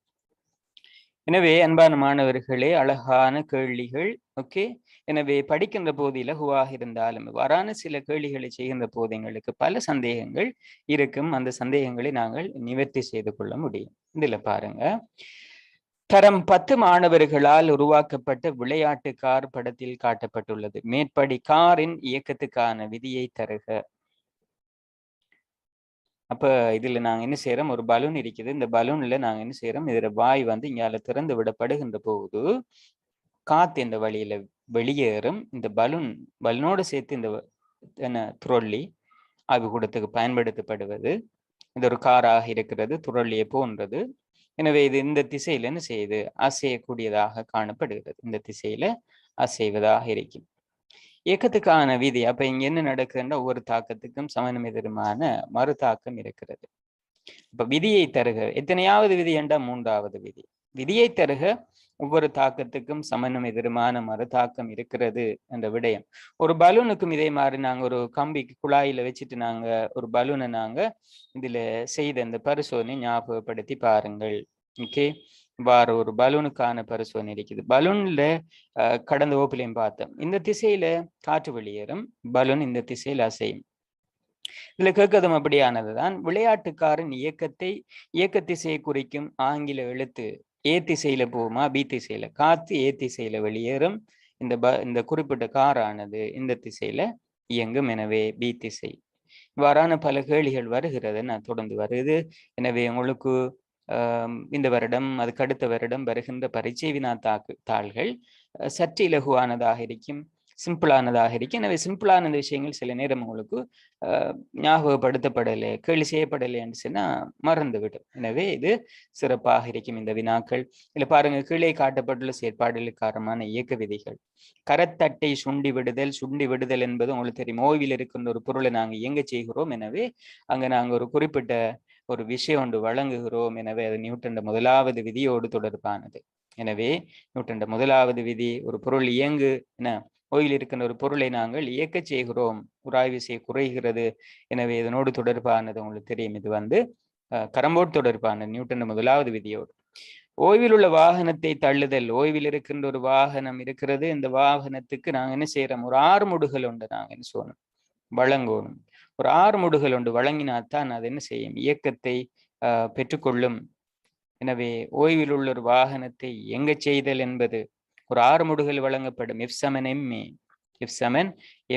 எனவே அன்பான மாணவர்களே, அழகான கேள்விகள். ஓகே, எனவே படிக்கின்ற போது இலகுவாக இருந்தாலும் வரான சில கேள்விகளை செய்கின்ற போது எங்களுக்கு பல சந்தேகங்கள் இருக்கும். அந்த சந்தேகங்களை நாங்கள் நிவர்த்தி செய்து கொள்ள முடியும். இதுல பாருங்க, தரம் 10 மாணவர்களால் உருவாக்கப்பட்ட விளையாட்டு கார் படத்தில் காட்டப்பட்டுள்ளது. மேற்படி காரின் இயக்கத்துக்கான விதியை தருக. அப்ப இதுல நாங்க என்ன செய்யறோம், ஒரு பலூன் இருக்குது. இந்த பலூன்ல நாங்க என்ன செய்யறோம், இதுல வாய் இங்கால திறந்து விடப்படுகின்ற போது காத்து இந்த வழியில வெளியேறும். இந்த பலூனோடு சேர்த்து இந்த துரொல்லி ஆய்வுக்கூடத்துக்கு பயன்படுத்தப்படுவது. இது ஒரு காராக இருக்கிறது, துரொல்லியை போன்றது. எனவே இது இந்த திசையில என்ன செய்யுது, அசையக்கூடியதாக காணப்படுகிறது. இந்த திசையில அசைவதாக இருக்கும். இயக்கத்துக்கான விதி, அப்ப இங்க என்ன நடக்குதுன்னா ஒவ்வொரு தாக்கத்துக்கும் சமணம் எதிருமான மறு தாக்கம் இருக்கிறது. இப்ப விதியை தருக, எத்தனையாவது விதி என்றா 3வது விதி. விதியை தருக, ஒவ்வொரு தாக்கத்துக்கும் சமணம் எதிருமான மறு தாக்கம் இருக்கிறது என்ற விடயம். ஒரு பலூனுக்கும் இதே மாதிரி நாங்க ஒரு கம்பிக்கு குழாயில வச்சுட்டு நாங்க ஒரு பலூனை நாங்க இதுல செய்த இந்த பரிசோதனை ஞாபகப்படுத்தி பாருங்கள். ஓகே, வார ஒரு பலூனுக்கான பரிசோதனை இருக்குது. பலூன்ல கடந்த வகுப்புலையும் பார்த்தோம், இந்த திசையில காற்று வெளியேறும், பலூன் இந்த திசையில அசையும். இதுல கேட்கதும் அப்படியானதுதான். விளையாட்டுக்காரன் இயக்க திசையை குறிக்கும் ஆங்கில எழுத்து ஏ திசையில போகுமா பி திசையில? காத்து ஏ திசையில வெளியேறும், இந்த குறிப்பிட்ட காரானது இந்த திசையில இயங்கும். எனவே பி திசை. இவ்வாறான பல கேள்விகள் வருகிறது, நான் தொடர்ந்து வருது. எனவே உங்களுக்கு இந்த வருடம் அதுக்கு அடுத்த வருடம் வருகின்ற பரீட்சை வினா தாள்கள் சற்று இலகுவானதாக இருக்கும், சிம்பிளானதாக இருக்கும். எனவே சிம்பிளான இந்த விஷயங்கள் சில நேரம் உங்களுக்கு ஞாபகப்படுத்தப்படலை, கேள்வி செய்யப்படலை என்று சொன்னா மறந்துவிடும். எனவே இது சிறப்பாக இருக்கும் இந்த வினாக்கள். இதுல பாருங்க, கீழே காட்டப்பட்டுள்ள செயற்பாடுகளுக்கான இயக்க விதிகள். கரத்தட்டை சுண்டி விடுதல் என்பது உங்களுக்கு தெரியும். ஓய்வில் இருக்கின்ற ஒரு பொருளை நாங்கள் இயங்க செய்கிறோம். எனவே அங்க நாங்கள் ஒரு குறிப்பிட்ட ஒரு விஷயம் ஒன்று வழங்குகிறோம். எனவே அது நியூட்டன் 1வது விதியோடு தொடர்பானது. எனவே நியூட்டன் 1வது விதி, ஒரு பொருள் இயங்கு என ஓய்வில் இருக்கின்ற ஒரு பொருளை நாங்கள் இயக்க செய்கிறோம், உராய்வு செய்ய குறைகிறது. எனவே இதனோடு தொடர்பானது உங்களுக்கு தெரியும். இது கரம்போடு தொடர்பான நியூட்டன் 1வது விதியோடு. ஓய்வில் உள்ள வாகனத்தை தள்ளுதல். ஓய்வில் இருக்கின்ற ஒரு வாகனம் இருக்கிறது, இந்த வாகனத்துக்கு நாங்கள் என்ன செய்யறோம், ஒரு 6 முடுகள் உண்டு நாங்கள் என்ன சொல்லணும், வழங்கணும். ஒரு 6 முடுகள் உண்டு வழங்கினால்தான் அது என்ன செய்யும், இயக்கத்தை பெற்றுக்கொள்ளும். எனவே ஓய்வில் உள்ள ஒரு வாகனத்தை இயங்க செய்தல் என்பது ஒரு 6 முடுகள் வழங்கப்படும். எஃப் சமன் எம்ஏ. F சமன்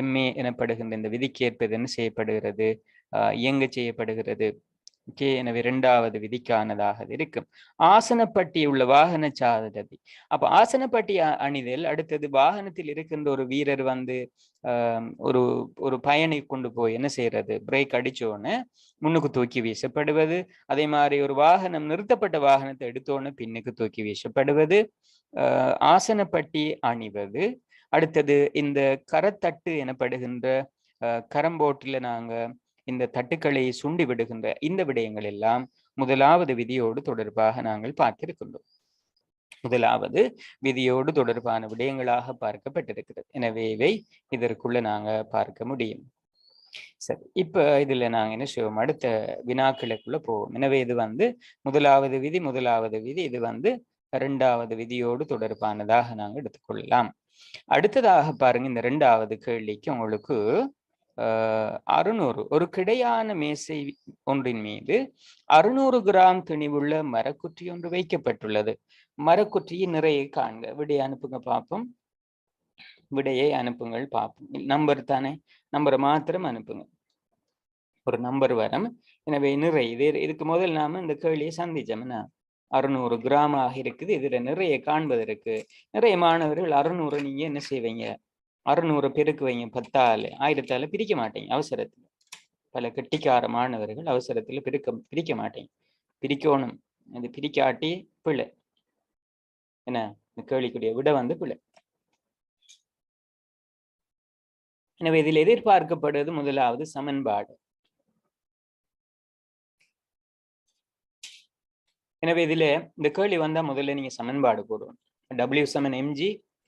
MA எனப்படுகின்ற இந்த விதிக்கு ஏற்பது என்ன செய்யப்படுகிறது, இயங்க செய்யப்படுகிறது. ஓகே, எனவே இரண்டாவது விதிக்கானதாக இருக்கும். ஆசனப்பட்டி உள்ள வாகன சாரதி. அப்ப ஆசனப்பட்டி அணிதல். அடுத்தது வாகனத்தில் இருக்கின்ற ஒரு வீரர் வந்து ஒரு ஒரு பயனை கொண்டு போய் என்ன செய்யறது, பிரேக் அடிச்சோன்னு முன்னுக்கு தூக்கி வீசப்படுவது. அதே மாதிரி ஒரு வாகனம் நிறுத்தப்பட்ட வாகனத்தை எடுத்தோன்னு பின்னுக்கு தூக்கி வீசப்படுவது, ஆசனப்பட்டி அணிவது. அடுத்தது இந்த கரத்தட்டு எனப்படுகின்ற கரம்போட்டில் நாங்க இந்த தட்டுக்களை சுண்டி விடுகின்ற இந்த விடயங்கள் எல்லாம் முதலாவது விதியோடு தொடர்பாக நாங்கள் பார்த்திருக்கின்றோம். முதலாவது விதியோடு தொடர்பான விடயங்களாக பார்க்கப்பட்டிருக்கிறது. எனவே இவை இதற்குள்ள நாங்க பார்க்க முடியும். சரி, இப்ப இதுல நாங்க என்ன செய்வோம், அடுத்த வினாக்களுக்குள்ள போவோம். எனவே இது வந்து முதலாவது விதி, இது வந்து இரண்டாவது விதியோடு தொடர்பானதாக நாங்கள் எடுத்துக்கொள்ளலாம். அடுத்ததாக பாருங்க, இந்த இரண்டாவது கேள்விக்கு உங்களுக்கு 600 ஒரு கிடையான மேசை ஒன்றின் மீது 600 கிராம் திணிவுள்ள மரக்குற்றி ஒன்று வைக்கப்பட்டுள்ளது. மரக்குற்றியின் நிறைய காண்க. விடையை அனுப்புங்க பார்ப்போம். விடையை அனுப்புங்கள் பார்ப்போம். நம்பர் தானே, நம்பரை மாத்திரம் அனுப்புங்க. ஒரு நம்பர் வரும். எனவே நிறை இதுக்கு முதல் நாம இந்த கேள்வியை சந்திச்சோம்னா 600 கிராம் ஆக இருக்குது. இதுல நிறைய காண்பதற்கு நிறைய மாணவர்கள் 600 நீங்க என்ன செய்வீங்க, 600 பெருக்கு வைங்க 10ஆல 1000ஆல பிரிக்க மாட்டேங்க. அவசரத்துல பல கெட்டிக்கார மாணவர்கள் அவசரத்துல பிரிக்க மாட்டேங்க. பிரிக்கணும். அது பிரிக்காட்டி பிள்ளை என்ன, இந்த கேள்விக்குரிய விட வந்து பிள்ளை. எனவே இதில் எதிர்பார்க்கப்படுவது முதலாவது சமன்பாடு. எனவே இதுல இந்த கேள்வி வந்தா முதல்ல நீங்க சமன்பாடு போடுவோம். W சமன் mg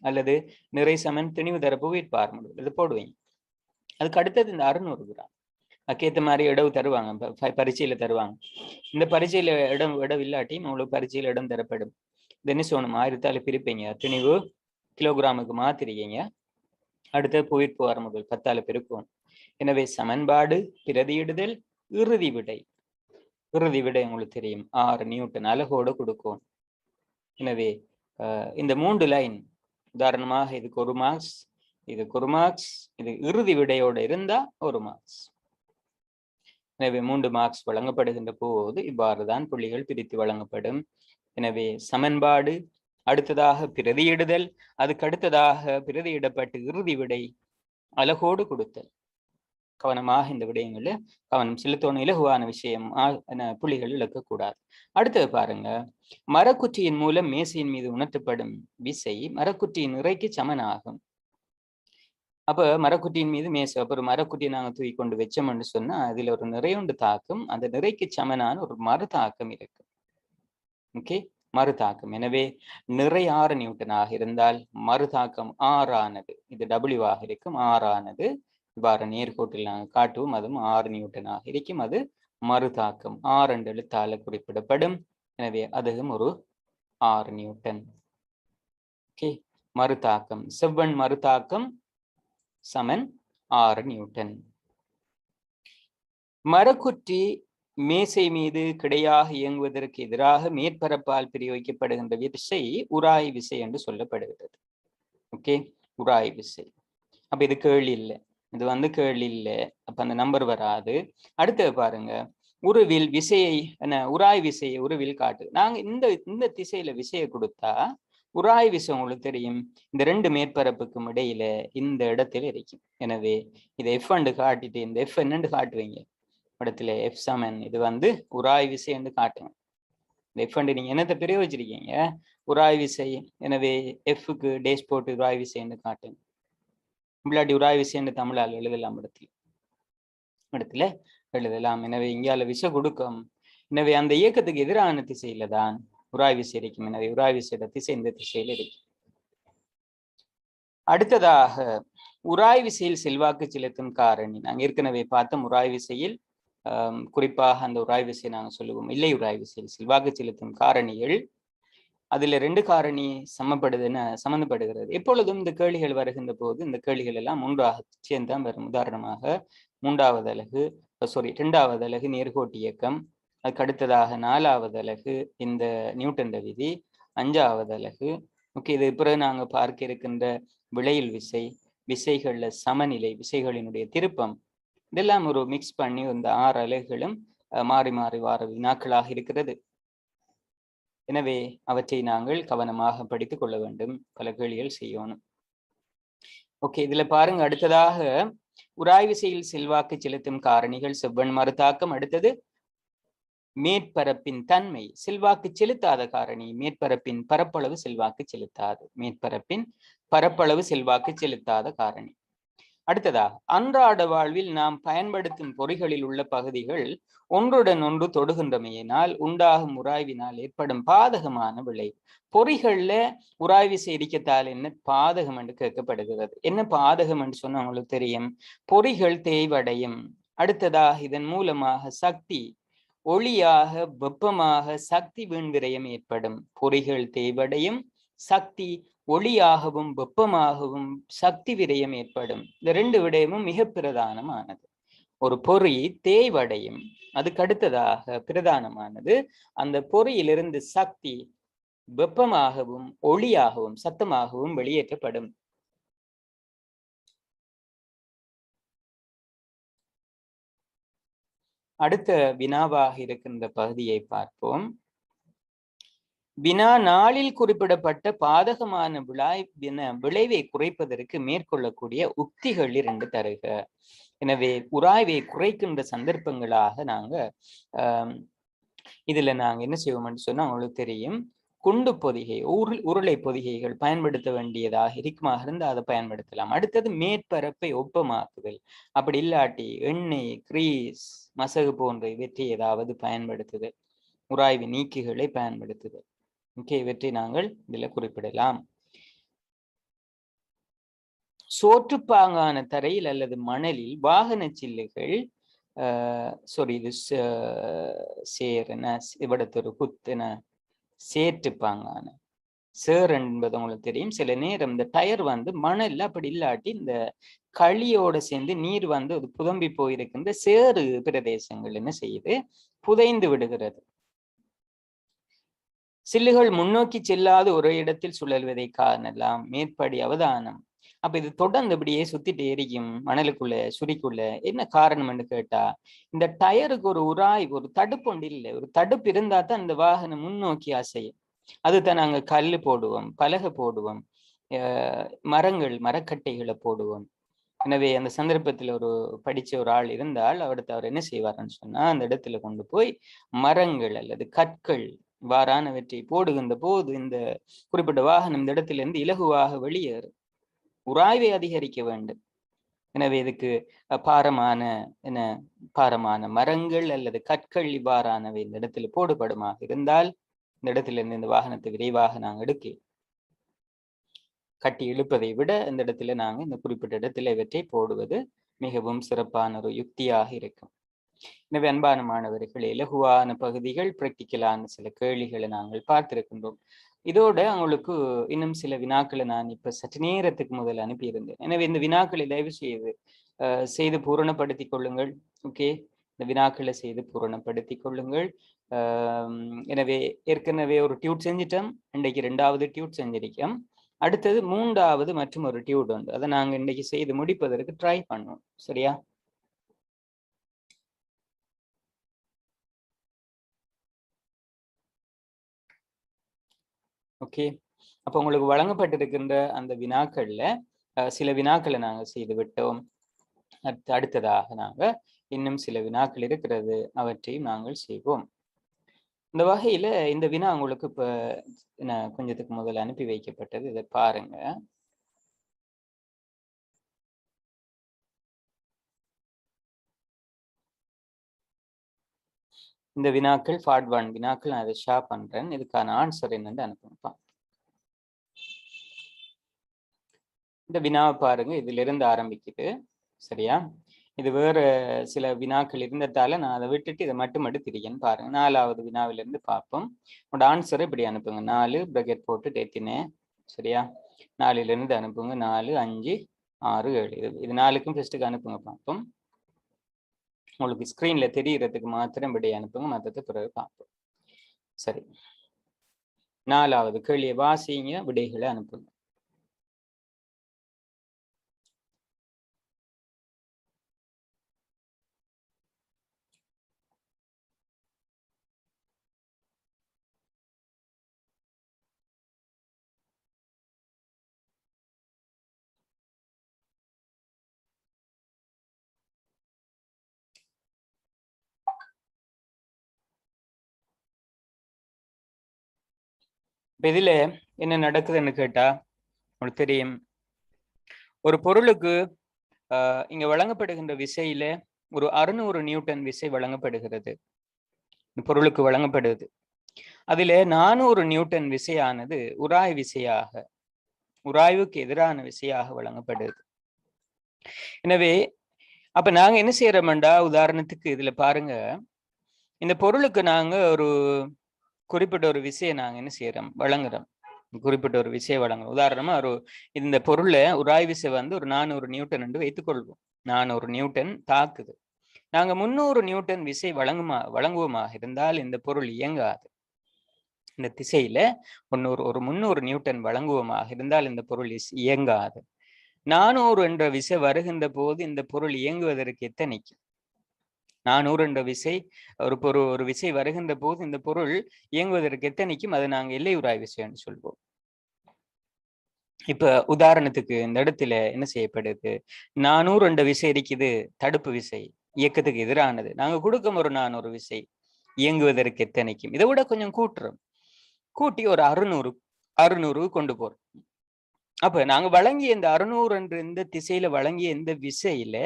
அல்லது நிறை சமன் திணிவு தர புவியீர்ப்பு ஆர்முடு இது போடுவீங்க. அதுக்கு அடுத்தது இந்த 600 கிராம் அதுக்கேற்ற மாதிரி இடவு தருவாங்க, பரீட்சையில தருவாங்க. இந்த பரீட்சையில இடம் இல்லாட்டியும் உங்களுக்கு பரீட்சையில இடம் தரப்படும். இது என்ன சொல்லணும், 1000ஆல பிரிப்பீங்க, திணிவு கிலோகிராமுக்கு மாத்திருக்கீங்க. அடுத்த புவியீர்ப்பு ஆர்முடு 10ஆல பெருக்கும். எனவே சமன்பாடு, பிரதியிடுதல், இறுதி விடை உங்களுக்கு தெரியும் 6 நியூட்டன் அலகோடு கொடுக்கும். எனவே இந்த 3 லைன் உதாரணமாக இதுக்கு 1 மார்க்ஸ், இதுக்கு 1 மார்க்ஸ், இது இறுதி விடையோடு இருந்தா 1 மார்க்ஸ். எனவே 3 மார்க்ஸ் வழங்கப்படுகின்ற போது இவ்வாறுதான் புள்ளிகள் பிரித்து வழங்கப்படும். எனவே சமன்பாடு, அடுத்ததாக பிரதியிடுதல், அதுக்கு அடுத்ததாக பிரதியிடப்பட்டு இறுதி விடை அலகோடு கொடுத்தல். கவனமாக இந்த விடயங்கள்ல கவனம் செலுத்தணும். இலகுவான விஷயம், புள்ளிகள் இழக்கக்கூடாது. அடுத்தது பாருங்க, மரக்குற்றியின் மூலம் மேசையின் மீது உணர்த்தப்படும் விசை மரக்குற்றியின் நிறைக்கு சமனாகும். அப்ப மரக்குற்றியின் மீது மேசை, அப்ப ஒரு மரக்குட்டியை நாங்க தூக்கி கொண்டு வச்சோம்னு சொன்னா அதுல ஒரு நிறையுண்டு தாக்கம், அந்த நிறைக்கு சமனான ஒரு மறு தாக்கம் இருக்கு. ஓகே, மறு தாக்கம். எனவே நிறை 6 நியூட்டனாக இருந்தால் மறு தாக்கம் 6 ஆனது, இது W ஆக இருக்கும், 6 ஆனது இவ்வாறு நேர்கோட்டில் நாங்கள் காட்டுவோம். அதுவும் 6 நியூட்டனாக இருக்கும். அது மறு தாக்கம் 6 என்ற எழுத்தால குறிப்பிடப்படும். எனவே அதுவும் ஒரு 6 நியூட்டன். ஓகே, மறுதாக்கம், செவ்வன் மறுதாக்கம் சமன் 6 நியூட்டன். மரக்குற்றி மேசை மீது கிடையாக இயங்குவதற்கு எதிராக மேற்பரப்பால் பிரயோகிக்கப்படுகின்ற விசை உராய் விசை என்று சொல்லப்படுகிறது. ஓகே, உராய் விசை. அப்ப இது கேள்வி இல்லை, இது வந்து கேள்வி இல்லை, அப்ப அந்த நம்பர் வராது. அடுத்தது பாருங்க, உருவில் விசையை உராய் விசையை உருவில் காட்டு. நாங்க இந்த திசையில விசையை கொடுத்தா உராய் விசை உங்களுக்கு தெரியும், இந்த 2 மேற்பரப்புக்கும் இடையில இந்த இடத்துல இருக்கும். எனவே இதை F காட்டிட்டு இந்த F என்னன்னு காட்டுவீங்க இடத்துல, F சமன் இது வந்து உராய் விசை என்று காட்டுங்க. இந்த F நீங்க என்னத்தை பிரயோகிச்சிருக்கீங்க, உராய் விசை. எனவே Fக்கு டேஷ் போட்டு உராய் விசை என்று காட்டுங்க. இல்லாட்டி உராய் விசை என்று தமிழால் எழுதலாம், இடத்துல எழுதலாம். எனவே இங்கால விசை கொடுக்கும். எனவே அந்த இயக்கத்துக்கு எதிரான திசையில தான் உராய் விசை இருக்கும். எனவே உராய் விசையோட திசை இந்த திசையில இருக்கும். அடுத்ததாக உராய் விசையில் செல்வாக்கு செலுத்தும் காரணி. நாங்க ஏற்கனவே பார்த்தோம், உராய் விசையில் குறிப்பாக அந்த உராய் விசை நாங்க சொல்லுவோம் இல்லை உராய் விசையில் செல்வாக்கு செலுத்தும் காரணிகள். அதுல 2 காரணி சம்மந்தப்படுகிறது. எப்பொழுதும் இந்த கேள்விகள் வருகின்ற போது இந்த கேள்விகள் எல்லாம் 3ஆக சேர்ந்தான் வரும். உதாரணமாக 3வது அலகு, 2வது அலகு நேர்கோட்டு இயக்கம், அதுக்கு அடுத்ததாக 4வது அலகு இந்த நியூட்டன் விதி, 5வது அலகு. ஓகே, இது பிறகு நாங்க பார்க்க இருக்கின்ற விளையில் விசை, விசைகள்ல சமநிலை, விசைகளினுடைய திருப்பம், இதெல்லாம் ஒரு மிக்ஸ் பண்ணி இந்த 6 அலகுகளும் மாறி மாறி வார வினாக்களாக இருக்கிறது. எனவே அவற்றை நாங்கள் கவனமாக படித்துக் கொள்ள வேண்டும். பல கேள்விகள் செய்யணும். ஓகே, இதுல பாருங்க, அடுத்ததாக உராய் விசையில் செல்வாக்கு செலுத்தும் காரணிகள் செவ்வன் மறுதாக்கம். அடுத்தது மேற்பரப்பின் தன்மை. செல்வாக்கு செலுத்தாத காரணி மேற்பரப்பின் பரப்பளவு செல்வாக்கு செலுத்தாது. மேற்பரப்பின் பரப்பளவு செல்வாக்கு செலுத்தாத காரணி. அடுத்ததாக அன்றாட வாழ்வில் நாம் பயன்படுத்தும் பொறிகளில் உள்ள பகுதிகள் ஒன்றுடன் ஒன்று தொடுகின்றமையினால் உண்டாகும் உராய்வினால் ஏற்படும் பாதகமான விளைவு. பொறிகள்ல உராய்விசை இருக்கத்தால் என்ன பாதகம் என்று கேட்கப்படுகிறது. என்ன பாதகம் என்று சொன்னா உங்களுக்கு தெரியும், பொறிகள் தேய்வடையும். அடுத்ததாக இதன் மூலமாக சக்தி, ஒளியாக வெப்பமாக சக்தி வீண்விரயம் ஏற்படும். பொறிகள் தேய்வடையும், சக்தி ஒளியாகவும் வெப்பமாகவும் சக்தி விரயம் ஏற்படும். இந்த 2 விடயமும் மிக பிரதானமானது. ஒரு பொறி தேய்வடையும், அதுக்கு அடுத்ததாக பிரதானமானது அந்த பொறியிலிருந்து சக்தி வெப்பமாகவும் ஒளியாகவும் சத்தமாகவும் வெளியேற்றப்படும். அடுத்த வினாவாக இருக்கின்ற பகுதியை பார்ப்போம். வினா நாளில் குறிப்பிடப்பட்ட பாதகமான விளைவை குறைப்பதற்கு மேற்கொள்ளக்கூடிய உத்திகள் 2 தருக. எனவே உராய்வை குறைக்கின்ற சந்தர்ப்பங்களாக நாங்க இதுல நாங்க என்ன செய்வோம்னு சொன்னா உங்களுக்கு தெரியும், குண்டு பொதிகை, உருளை பொதிகைகள் பயன்படுத்த வேண்டியதாக இருக்குமாக இருந்தால் அதை பயன்படுத்தலாம். அடுத்தது மேற்பரப்பை ஒப்பமாக்குதல். அப்படி இல்லாட்டி எண்ணெய், கிரீஸ், மசகு போன்ற இவற்றை ஏதாவது பயன்படுத்துதல், உராய்வு நீக்கிகளை பயன்படுத்துதல். ஓகே, இவற்றை நாங்கள் இதுல குறிப்பிடலாம். சோற்றுப்பாங்கான தரையில் அல்லது மணலில் வாகன சில்லுகள் இது சேரன இவடத்தொரு குத்தன சேற்றுப்பாங்கான சேர் என்பது உங்களுக்கு தெரியும். சில நேரம் இந்த டயர் மணல்ல அப்படி இல்லாட்டி இந்த களியோட சேர்ந்து நீர் அது புதம்பி போயிருக்கின்ற சேறு பிரதேசங்கள் என்ன செய்யுது, புதைந்து விடுகிறது. சில்லுகள் முன்னோக்கி செல்லாது ஒரு இடத்தில் சுழல்வதை காணலாம். மேற்படி அவதானம். அப்ப இது தொடர்ந்து இப்படியே சுத்திட்டு எரிக்கும் மணலுக்குள்ள சுரிக்குள்ள. என்ன காரணம் என்று கேட்டா, இந்த டயருக்கு ஒரு உராய்வு, ஒரு தடுப்பு ஒன்று இல்லை. ஒரு தடுப்பு இருந்தா தான் இந்த வாகனம் முன்னோக்கி அசையும். அதுதான் நாங்க கல்லு போடுவோம், பலகை போடுவோம், மரக்கட்டைகளை போடுவோம். எனவே அந்த சந்தர்ப்பத்தில் ஒரு படிச்ச ஒரு ஆள் இருந்தால் அவர் என்ன செய்வார்ன்னு சொன்னா, அந்த இடத்துல கொண்டு போய் மரங்கள் அல்லது கற்கள் வாரானவற்றை போடுகின்ற போது இந்த குறிப்பிட்ட வாகனம் இந்த இடத்திலிருந்து இலகுவாக வெளியேறும். உராய்வை அதிகரிக்க வேண்டும். எனவே இதுக்கு பாரமான மரங்கள் அல்லது கற்கள் இவ்வாறானவை இந்த இடத்துல போடுபடுமாக இருந்தால் இந்த இடத்துல இருந்து இந்த வாகனத்தை விரைவாக நாங்கள் எடுக்க கட்டி இழுப்பதை விட இந்த இடத்துல நாங்க இந்த குறிப்பிட்ட இடத்துல இவற்றை போடுவது மிகவும் சிறப்பான ஒரு யுக்தியாக இருக்கும். எனவே அன்பான மாணவர்களே, இலகுவான பகுதிகள், பிராக்டிக்கலான சில கேள்விகளை நாங்கள் பார்த்திருக்கின்றோம். இதோட உங்களுக்கு இன்னும் சில வினாக்களை நான் இப்ப சற்று நேரத்துக்கு முதல் அனுப்பியிருந்தேன். எனவே இந்த வினாக்களை தயவு செய்து பூரணப்படுத்திக் கொள்ளுங்கள். ஓகே, இந்த வினாக்களை செய்து பூரணப்படுத்திக் கொள்ளுங்கள். எனவே ஏற்கனவே ஒரு டியூட் செஞ்சிட்டோம். இன்றைக்கு 2வது டியூட் செஞ்சிருக்கோம். அடுத்தது 3வது மற்றும் ஒரு டியூட் உண்டு. அதை நாங்க இன்னைக்கு செய்து முடிப்பதற்கு ட்ரை பண்ணுவோம். சரியா? ஓகே, அப்போ உங்களுக்கு வழங்கப்பட்டிருக்கின்ற அந்த வினாக்கள்ல சில வினாக்களை நாங்க செய்து விட்டோம். அடுத்ததாக நாங்க இன்னும் சில வினாக்கள் இருக்கிறது, அவற்றையும் நாங்கள் செய்வோம். இந்த வகையில இந்த வினா உங்களுக்கு இப்ப கொஞ்சத்துக்கு முதல்ல அனுப்பி வைக்கப்பட்டது. இதை பாருங்க. இந்த வினாக்கள் பார்ட் 1 வினாக்கள் நான் அதை ஷேர் பண்றேன். இதுக்கான ஆன்சர் என்னன்னு அனுப்புங்கப்பா. இந்த வினாவை பாருங்க, இதுல இருந்து ஆரம்பிக்குது. சரியா? இது வேற சில வினாக்கள் இருந்ததால நான் அதை விட்டுட்டு இதை மட்டும் எடுத்திருக்கேன்னு பாருங்க. 4வது வினாவிலிருந்து பார்ப்போம். உங்களோட ஆன்சரை இப்படி அனுப்புங்க. 4 பிரக்கெட் போட்டு தேத்தினேன். சரியா? 4லிருந்து அனுப்புங்க. 4, 5, 6, 7. இது 4க்கும் ஃபர்ஸ்ட்டுக்கு அனுப்புங்க பார்ப்போம். உங்களுக்கு ஸ்கிரீன்ல தெரியறதுக்கு மாத்திரம் இப்படி அனுப்புங்க, மற்றதை பிறகு பார்ப்போம். சரி, 4வது கேள்வியை வாசிங்க, விடைகளை அனுப்புங்க. இப்ப இதுல என்ன நடக்குதுன்னு கேட்டா உங்களுக்கு தெரியும், ஒரு பொருளுக்கு இங்க வழங்கப்படுகின்ற விசையில ஒரு 600 நியூட்டன் விசை வழங்கப்படுகிறது, பொருளுக்கு வழங்கப்படுது. அதுல 400 நியூட்டன் விசையானது உராய்வுக்கு எதிரான விசையாக வழங்கப்படுது. எனவே அப்ப நாங்க என்ன செய்யறோம்டா, உதாரணத்துக்கு இதுல பாருங்க, இந்த பொருளுக்கு நாங்க ஒரு குறிப்பிட்ட ஒரு விசையை நாங்க என்ன செய்யறோம், வழங்குறோம். குறிப்பிட்ட ஒரு விசையை வழங்குறோம். உதாரணமா இந்த பொருளை உராய் விசை ஒரு 400 நியூட்டன் என்று வைத்துக் கொள்வோம். 400 நியூட்டன் தாக்குது. நாங்க 300 நியூட்டன் விசை வழங்குவோமாக இருந்தால் இந்த பொருள் இயங்காது. இந்த திசையில ஒரு 300 நியூட்டன் வழங்குவோமாக இருந்தால் இந்த பொருள் இயங்காது. 400 என்ற விசை வருகின்ற போது இந்த பொருள் இயங்குவதற்கு எத்தனைக்கு? 400 என்ற விசை ஒரு விசை வருகின்ற போது இந்த பொருள் இயங்குவதற்கு எத்தனைக்கும் அதை நாங்க எல்லை உராய் விசை என்று சொல்வோம். இப்ப உதாரணத்துக்கு இந்த இடத்துல என்ன செய்யப்படுது, 400 என்ற விசை இருக்குது, தடுப்பு விசை, இயக்கத்துக்கு எதிரானது. நாங்க கொடுக்கும் ஒரு 400 விசை இயங்குவதற்கு எத்தனைக்கும், இதை விட கொஞ்சம் கூட்டி ஒரு 600 கொண்டு போறோம். அப்ப நாங்க வழங்கிய இந்த 600 என்ற இந்த திசையில வழங்கிய இந்த விசையில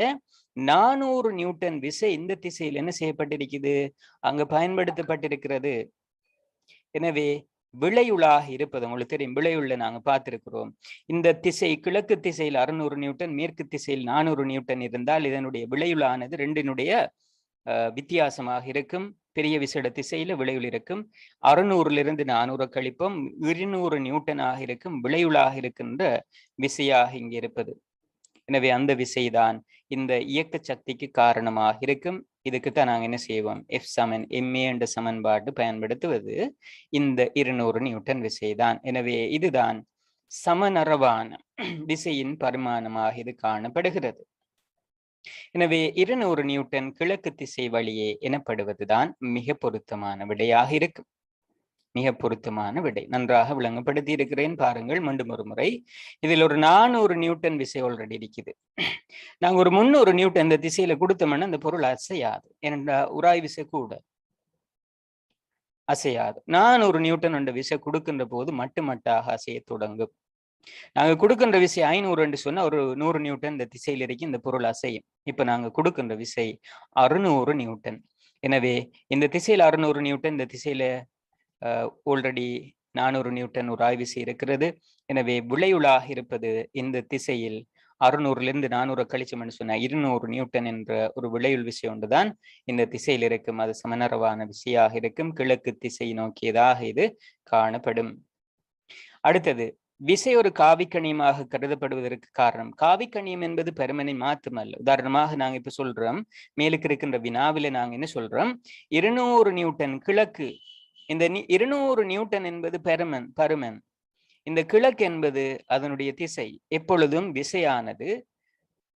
400 நியூட்டன் விசை இந்த திசையில் என்ன செய்யப்பட்டிருக்குது, அங்க பயன்படுத்தப்பட்டிருக்கிறது. எனவே விளையுளாக இருப்பது உங்களுக்கு தெரியும். விளையுள்ள நாங்க பார்த்திருக்கிறோம். இந்த திசை கிழக்கு திசையில் 600 நியூட்டன், மேற்கு திசையில் 400 நியூட்டன் இருந்தால் இதனுடைய விளையுளானது ரெண்டினுடைய வித்தியாசமாக இருக்கும். பெரிய விசேட திசையில விளைவுள் இருக்கும். 600 400 கழிப்போம் 200 நியூட்டனாக இருக்கும். விளைவுளாக இருக்கின்ற விசையாக இங்கே இருப்பது. எனவே அந்த விசைதான் இந்த இயக்க சக்திக்கு காரணமாக இருக்கும். இதுக்குத்தான் நாங்க என்ன செய்வோம், F சமன் ma என்ற சமன்பாடு பயன்படுத்துவது இந்த 200 நியூட்டன் விசைதான். எனவே இதுதான் சமனறவான விசையின் பரிமாணமாக இது காணப்படுகிறது. எனவே 200 நியூட்டன் கிழக்கு திசை வழியே எனப்படுவதுதான் மிக பொருத்தமான விடையாக இருக்கும். மிக பொருத்தமான விடை. நன்றாக விளங்கப்படுத்தி இருக்கிறேன் பாருங்கள். மீண்டும் ஒரு முறை, இதில் ஒரு 400 நியூட்டன் விசை ஆல்ரெடி இருக்குது. நாங்க ஒரு 300 நியூட்டன் இந்த திசையில கொடுத்தோம்னா இந்த பொருள் அசையாது. ஏனென்றா உராய் விசை கூட அசையாது. 400 நியூட்டன் என்ற விசை கொடுக்கின்ற போது மட்டுமட்டாக அசைய தொடங்கும். நாங்க கொடுக்கின்ற விசை 500 என்று சொன்னா ஒரு 100 நியூட்டன் இந்த திசையில் இருக்கு, இந்த பொருள் அசையும். இப்ப நாங்க கொடுக்கின்ற விசை 600 நியூட்டன். எனவே இந்த திசையில் 600 நியூட்டன், இந்த திசையில ஆல்ரெடி 400 நியூட்டன் ஒரு ஆய்விசை இருக்கிறது. எனவே விளைவுளாக இருப்பது இந்த திசையில் 600 400 கழிச்சோம்னு சொன்னா 200 நியூட்டன் என்ற ஒரு விளைவுள் விசை ஒன்றுதான் இந்த திசையில் இருக்கும். அது சமனறவான விசையாக இருக்கும். கிழக்கு திசை நோக்கியதாக இது காணப்படும். அடுத்தது, விசை ஒரு காவிக்கணியமாக கருதப்படுவதற்கு காரணம். காவிக்கணியம் என்பது பெருமனை மாற்றமல்ல. உதாரணமாக நாங்க இப்ப சொல்றோம், மேலுக்கு இருக்கின்ற வினாவில நாங்க என்ன சொல்றோம், 200 நியூட்டன் கிழக்கு. இந்த 200 நியூட்டன் என்பது பருமன். இந்த கிழக்கு என்பது அதனுடைய திசை. எப்பொழுதும் விசையானது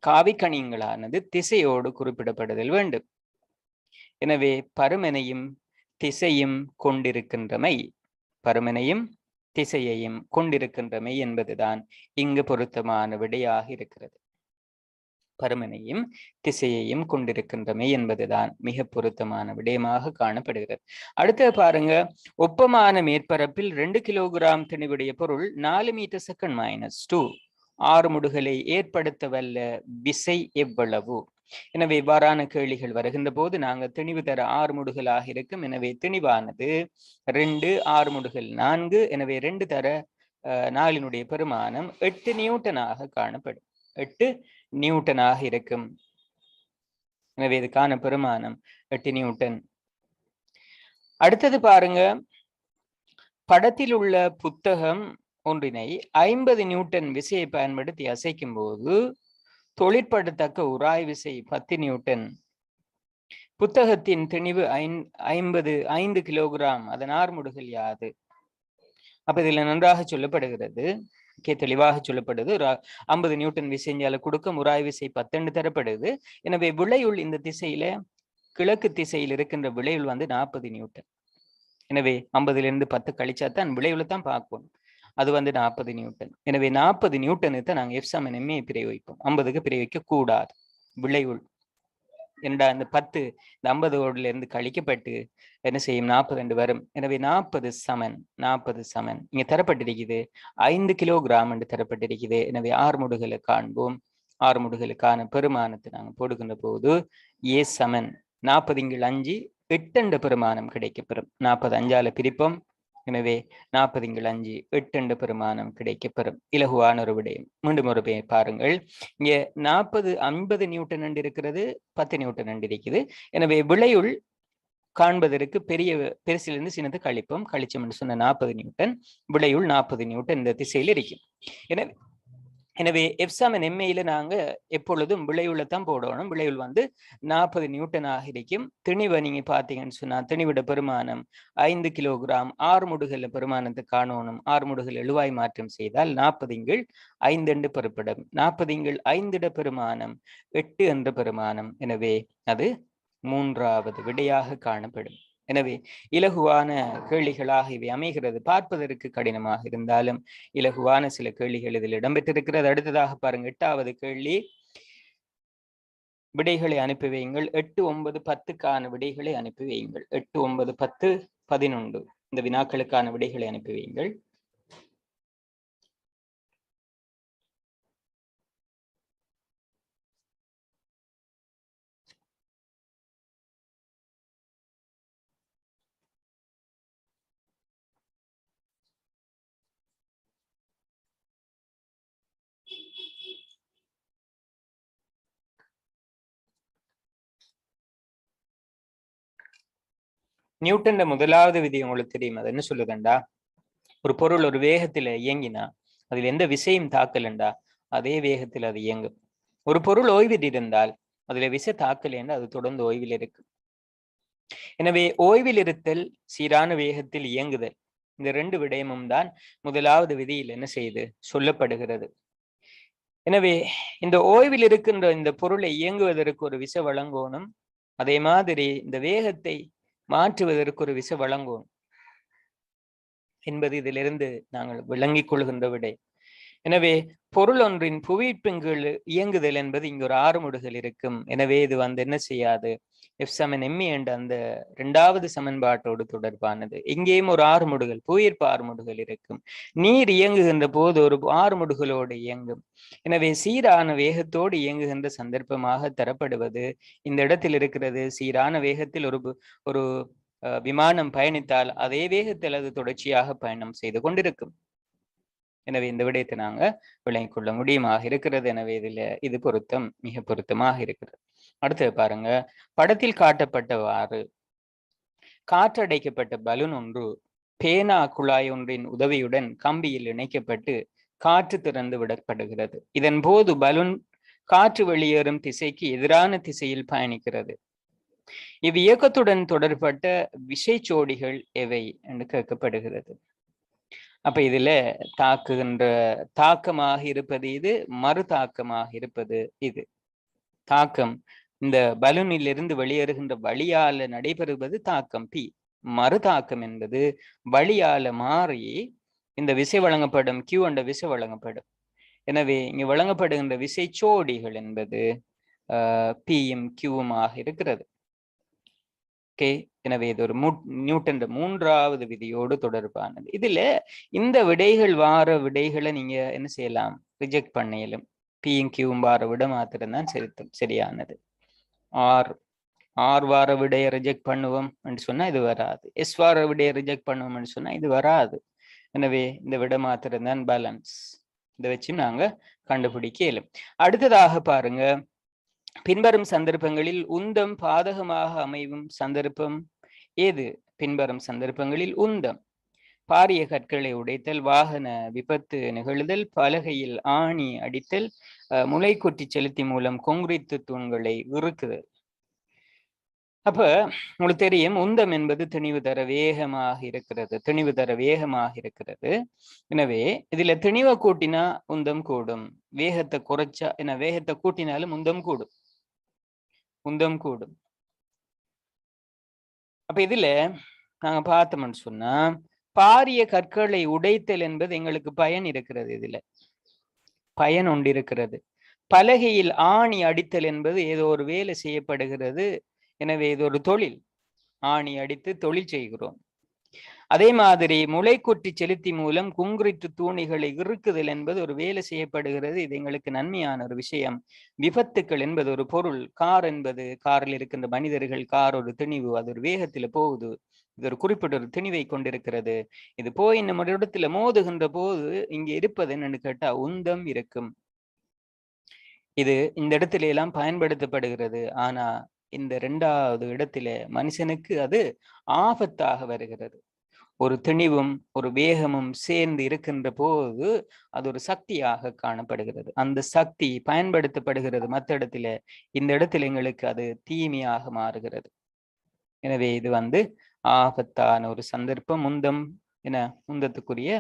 காவிக்கணியங்களானது திசையோடு குறிப்பிடப்படுதல் வேண்டும். எனவே பருமனையும் திசையும் கொண்டிருக்கின்றமை, பருமனையும் திசையையும் கொண்டிருக்கின்றமை என்பதுதான் இங்கு பொருத்தமான விடையாக இருக்கிறது. பருமனையும் திசையையும் கொண்டிருக்கின்றமை என்பதுதான் மிக பொருத்தமான விடயமாக காணப்படுகிறது. அடுத்து பாருங்க, ஒப்பமான மேற்பரப்பில் 2 கிலோகிராம் திணிவுடைய பொருள் 4 மீட்டர் செகண்ட் -2 ஆறுமுடுகளை ஏற்படுத்த வல்ல விசை எவ்வளவு? எனவே இவ்வாறான கேள்விகள் வருகின்ற போது நாங்க திணிவு தர 6 முடுகளாக இருக்கும். எனவே திணிவானது 2, 6 முடுகள் 4. எனவே 2 தர 4 பெருமானம் 8 நியூட்டனாக காணப்படும். 8 நியூட்டனாக இருக்கும். எனவே இதுக்கான பெருமானம் 8 நியூட்டன். அடுத்தது பாருங்க, படத்தில் உள்ள புத்தகம் ஒன்றினை 50 நியூட்டன் விசையை பயன்படுத்தி அசைக்கும் போது தொழிற்படத்தக்க உராய் விசை 10 நியூட்டன். புத்தகத்தின் திணிவு 5 கிலோகிராம். அதன் ஆறுமுடுகள் யாது? அப்ப இதுல நன்றாக சொல்லப்படுகிறது, தெளிவாக சொல்லப்படுது. 50 நியூட்டன் விசைஞ்சால கொடுக்கும் உராய் விசை 10 தரப்படுது. எனவே விளையுள் இந்த திசையில கிழக்கு திசையில் இருக்கின்ற விளையுள் 40 நியூட்டன். எனவே 50 10 கழிச்சாத்தான் விளைவுல தான் பார்க்கணும். அது 40 நியூட்டன். எனவே 40 நியூட்டனுக்கு நாங்கள் F சமன் ma பிரயோகிப்போம். 50க்கு பிரயோகிக்க கூடாது. விளைவுள் என்னடா இந்த 10 இந்த 50 இருந்து கழிக்கப்பட்டு என்ன செய்யும் 40 வரும். எனவே 40 சமன் இங்க தரப்பட்டிருக்குது 5 கிலோகிராம் என்று தரப்பட்டிருக்குது. எனவே ஆறுமுடுகளை காண்போம். ஆறுமுடுகளுக்கான பெருமானத்தை நாங்கள் போடுகின்ற போது ஏ சமன் 40 × 5 8 என்ற பெருமானம் கிடைக்கப்பெறும். 40 5ஆல பிரிப்போம். எனவே 40 × 5 8 என்ற பெருமானம் கிடைக்கப்பெறும். இலகுவான ஒரு விடயம். மீண்டும் ஒரு பாருங்கள். இங்கே 40 50 நியூட்டன் என்று இருக்கிறது, 10 நியூட்டன் என்று இருக்குது. எனவே விளையுள் காண்பதற்கு பெருசிலிருந்து சின்னது கழிப்போம். கழிச்சோம் என்று சொன்ன 40 நியூட்டன், விளையுள் 40 நியூட்டன் இந்த திசையில் இருக்கும். எனவே எஃப் சமன் எம்ஏல நாங்க எப்பொழுதும் விளைவுல தான் போடணும். விளைவுள் 40 நியூட்டனாக இருக்கும். திணிவை நீங்க பாத்தீங்கன்னு சொன்னா திணிவிட பெருமானம் 5 கிலோகிராம். ஆறுமுடுகள்ல பெருமானத்தை காணணும். ஆறுமுடுகள் எழுவாய் மாற்றம் செய்தால் 40 × 5 என்று பெறப்படும். 40 × 5 பெருமானம் 8 என்ற பெருமானம். எனவே அது 3வது விடையாக காணப்படும். எனவே இலகுவான கேள்விகளாக இவை அமைகிறது. பார்ப்பதற்கு கடினமாக இருந்தாலும் இலகுவான சில கேள்விகள் இதில் இடம்பெற்றிருக்கிறது. அடுத்ததாக பாருங்க 8வது கேள்வி. விடைகளை அனுப்பி வையுங்கள். 8 9 10க்கான விடைகளை அனுப்பி வையுங்கள். 8 9 10 11 இந்த வினாக்களுக்கான விடைகளை அனுப்பி வையுங்கள். நியூட்டன் முதலாவது விதி உங்களுக்கு தெரியும். அது என்ன சொல்லுதுண்டா, ஒரு பொருள் ஒரு வேகத்துல இயங்கினா அதில் எந்த விசையும் தாக்கலண்டா அதே வேகத்தில் அது இயங்கும். ஒரு பொருள் ஓய்வில் இருந்தால் அதுல விசை தாக்கல் என்று அது தொடர்ந்து ஓய்வில் இருக்கு. எனவே ஓய்வில் இருத்தல், சீரான வேகத்தில் இயங்குதல், இந்த 2 விடயமும் தான் முதலாவது விதியில் என்ன செய்து சொல்லப்படுகிறது. எனவே இந்த ஓய்வில் இருக்கின்ற இந்த பொருளை இயங்குவதற்கு ஒரு விசை வழங்கணும். அதே மாதிரி இந்த வேகத்தை மாற்றுவதற்கு ஒரு விசை வழங்கும் என்பது இதிலிருந்து நாங்கள் விளங்கிக் கொள்கின்ற விடை. எனவே பொருள் ஒன்றின் புவியீர்ப்பின் இயங்குதல் என்பது இங்கு ஒரு ஆறுமுடுகள் இருக்கும். எனவே இது என்ன செய்யாது, எஃப் சமன் எம்ஏ என்ற அந்த 2வது சமன்பாட்டோடு தொடர்பானது. இங்கேயும் ஒரு ஆறுமுடுகள், புவியீர்ப்பு ஆறுமுடுகள் இருக்கும். நீர் இயங்குகின்ற போது ஒரு ஆறுமுடுகளோடு இயங்கும். எனவே சீரான வேகத்தோடு இயங்குகின்ற சந்தர்ப்பமாக தரப்படுவது இந்த இடத்தில் இருக்கிறது. சீரான வேகத்தில் ஒரு விமானம் பயணித்தால் அதே வேகத்தில் அது தொடர்ச்சியாக பயணம் செய்து கொண்டிருக்கும். எனவே இந்த விடயத்தை நாங்க விளங்கிக் கொள்ள முடியுமாக இருக்கிறது. எனவே இது பொருத்தம், மிக பொருத்தமாக இருக்கிறது. அடுத்தது பாருங்க, படத்தில் காட்டப்பட்டவாறு காற்றடைக்கப்பட்ட பலூன் ஒன்று பேனா குழாய் ஒன்றின் உதவியுடன் கம்பியில் இணைக்கப்பட்டு காற்று திறந்து விடப்படுகிறது. இதன் போது பலூன் காற்று வெளியேறும் திசைக்கு எதிரான திசையில் பயணிக்கிறது. இவ்வியக்கத்துடன் தொடர்பட்ட விசைச்சோடிகள் எவை என்று கேட்கப்படுகிறது. அப்ப இதுல தாக்கமாக இருப்பது இது, மறு தாக்கமாக இருப்பது இது. தாக்கம் இந்த பலூனில் இருந்து வெளியேறுகின்ற வழியால நடைபெறுவது தாக்கம் பி. மறு தாக்கம் என்பது வழியால மாறி இந்த விசை வழங்கப்படும் கியூ என்ற விசை வழங்கப்படும். எனவே இங்கு வழங்கப்படுகின்ற விசைச்சோடிகள் என்பது பியும் கியூவுமாக இருக்கிறது. ஓகே, எனவே இது ஒரு நியூட்டன் 3வது விதியோடு தொடர்பானது. இதுல இந்த விடைகள் வார விடைகளை நீங்க என்ன செய்யலாம், ரிஜெக்ட் பண்ணியலும். பியும் கியூவும் வார விட மாத்திரம்தான் சரியானது. ஆர் வார விடையை ரிஜெக்ட் பண்ணுவோம் என்று சொன்னா இது வராது. எஸ் வார விடையை ரிஜெக்ட் பண்ணுவோம் என்று சொன்னா இது வராது. எனவே இந்த விட மாத்திரம்தான் பேலன்ஸ். இதை வச்சு நாங்க கண்டுபிடிக்க இயலும். அடுத்ததாக பாருங்க, பின்வரும் சந்தர்ப்பங்களில் உந்தம் பாதகமாக அமையும் சந்தர்ப்பம் ஏது? பின்வரும் சந்தர்ப்பங்களில் உந்தம் பாரிய கற்களை உடைத்தல், வாகன விபத்து நிகழ்தல், பலகையில் ஆணி அடித்தல், முளைக்குட்டி செலுத்தி மூலம் கொங்கிரீத்து தூண்களை இறுக்குதல். அப்ப உங்களுக்கு தெரியும், உந்தம் என்பது திணிவு தர வேகமாக இருக்கிறது. எனவே இதுல திணிவை கூட்டினா உந்தம் கூடும், வேகத்தை குறைச்சா வேகத்தை கூட்டினாலும் உந்தம் கூடும். அப்ப இதுல நாங்க பார்த்தோம்னு சொன்னா பாரிய கற்களை உடைத்தல் என்பது எங்களுக்கு பயன் இருக்கிறது. இதுல பயன் ஒன்று இருக்கிறது. பலகையில் ஆணி அடித்தல் என்பது ஏதோ ஒரு வேலை செய்யப்படுகிறது. எனவே இது ஒரு தொழில். ஆணி அடித்து தொழில் செய்கிறோம். அதே மாதிரி முளைக்குற்றி செலுத்தி மூலம் குங்கிரிட்டு தூணிகளை இறுக்குதல் என்பது ஒரு வேலை செய்யப்படுகிறது. இது எங்களுக்கு நன்மையான ஒரு விஷயம். விபத்துக்கள் என்பது ஒரு பொருள். கார் என்பது, காரில் இருக்கின்ற மனிதர்கள், கார் ஒரு திணிவு, அது ஒரு வேகத்துல போகுது. இது ஒரு குறிப்பிட்ட ஒரு திணிவை கொண்டிருக்கிறது. இது போய் நம்ம இடத்துல மோதுகின்ற போது இங்க இருப்பது என்னன்னு கேட்டா உந்தம் இருக்கும். இது இந்த இடத்துல எல்லாம் பயன்படுத்தப்படுகிறது. ஆனா இந்த இரண்டாவது இடத்துல மனுஷனுக்கு அது ஆபத்தாக வருகிறது. ஒரு திணிவும் ஒரு வேகமும் சேர்ந்து இருக்கின்ற போது அது ஒரு சக்தியாக காணப்படுகிறது. அந்த சக்தி பயன்படுத்தப்படுகிறது மற்ற இடத்துல. இந்த இடத்துல எங்களுக்கு அது தீமையாக மாறுகிறது. எனவே இது ஆபத்தான ஒரு சந்தர்ப்பம். முந்தத்துக்குரிய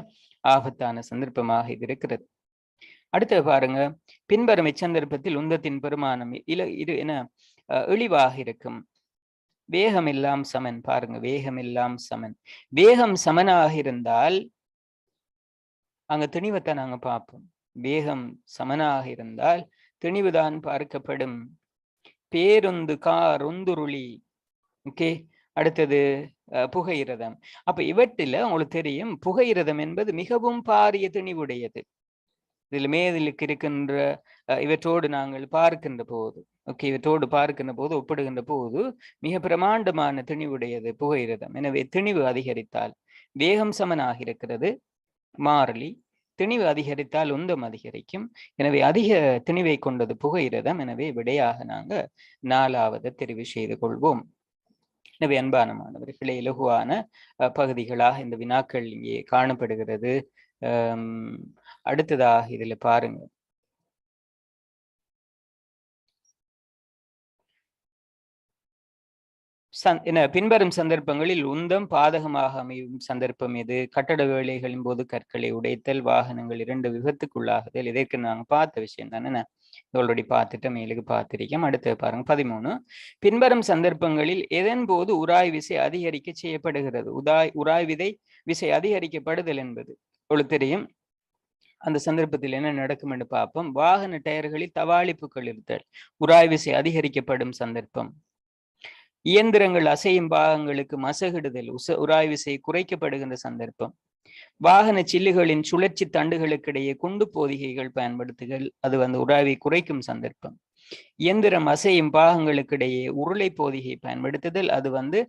ஆபத்தான சந்தர்ப்பமாக இது இருக்கிறது. அடுத்து பாருங்க, பின்வரும் இச்சந்தர்ப்பத்தில் உந்தத்தின் பெருமானம் இழிவாக இருக்கும். வேகம் எல்லாம் சமன். பாருங்க, வேகம் எல்லாம் சமன். வேகம் சமனாக இருந்தால் அங்க திணிவத்தை நாங்க பார்ப்போம். வேகம் சமனாக இருந்தால் திணிவுதான் பார்க்கப்படும். பேருந்து, கார், உந்துருளி, ஓகே. அடுத்தது புகையிரதம். அப்ப இவற்றில உங்களுக்கு தெரியும், புகையிரதம் என்பது மிகவும் பாரிய திணிவுடையது. இதில் மேதிலுக்கு இருக்கின்ற இவற்றோடு நாங்கள் பார்க்கின்ற போது, ஓகே, இவற்றோடு பார்க்கின்ற போது ஒப்பிடுகின்ற போது மிக பிரமாண்டமான திணிவுடையது புகையிரதம். எனவே திணிவு அதிகரித்தால் வேகம் சமனாக இருக்கிறது மாறிலி, திணிவு அதிகரித்தால் உந்தம் அதிகரிக்கும். எனவே அதிக திணிவை கொண்டது புகையிரதம். எனவே விடையாக நாங்க 4வது தெரிவு செய்து கொள்வோம். எனவே அன்பான மாணவர்களே, இலகுவான பகுதிகளாக இந்த வினாக்கள் இங்கே காணப்படுகிறது. அடுத்ததாக இதுல பாருங்க, பின்வரும் சந்தர்ப்பங்களில் உந்தம் பாதகமாக அமையும் சந்தர்ப்பம் எது? கட்டட வேலைகளின் போது கற்களை உடைத்தல், வாகனங்கள் 2 விபத்துக்குள்ளாகுதல். இதற்கு நாங்க பார்த்த விஷயம் தானே, ஆல்ரெடி பார்த்துட்டு மேலுக்கு பார்த்திருக்கோம். அடுத்து பாருங்க 13. பின்வரும் சந்தர்ப்பங்களில் எதன் போது உராய் விசை அதிகரிக்க செய்யப்படுகிறது? உராய் விசை அதிகரிக்கப்படுதல் என்பது உங்களுக்கு தெரியும். அந்த சந்தர்ப்பத்தில் என்ன நடக்கும் என்று பார்ப்போம். வாகன டயர்களில் தவாளிப்புகள் இருத்தல் உராய் விசை அதிகரிக்கப்படும் சந்தர்ப்பம். இயந்திரங்கள் அசையும் பாகங்களுக்கு மசகிடுதல் உராய் விசை குறைக்கப்படுகின்ற சந்தர்ப்பம். வாகன சில்லுகளின் சுழற்சி தண்டுகளுக்கு இடையே குண்டு போதிகைகள் பயன்படுத்துதல், அது உராய்வை குறைக்கும் சந்தர்ப்பம். இயந்திரம் அசையும் பாகங்களுக்கு இடையே உருளை போதிகை பயன்படுத்துதல், அது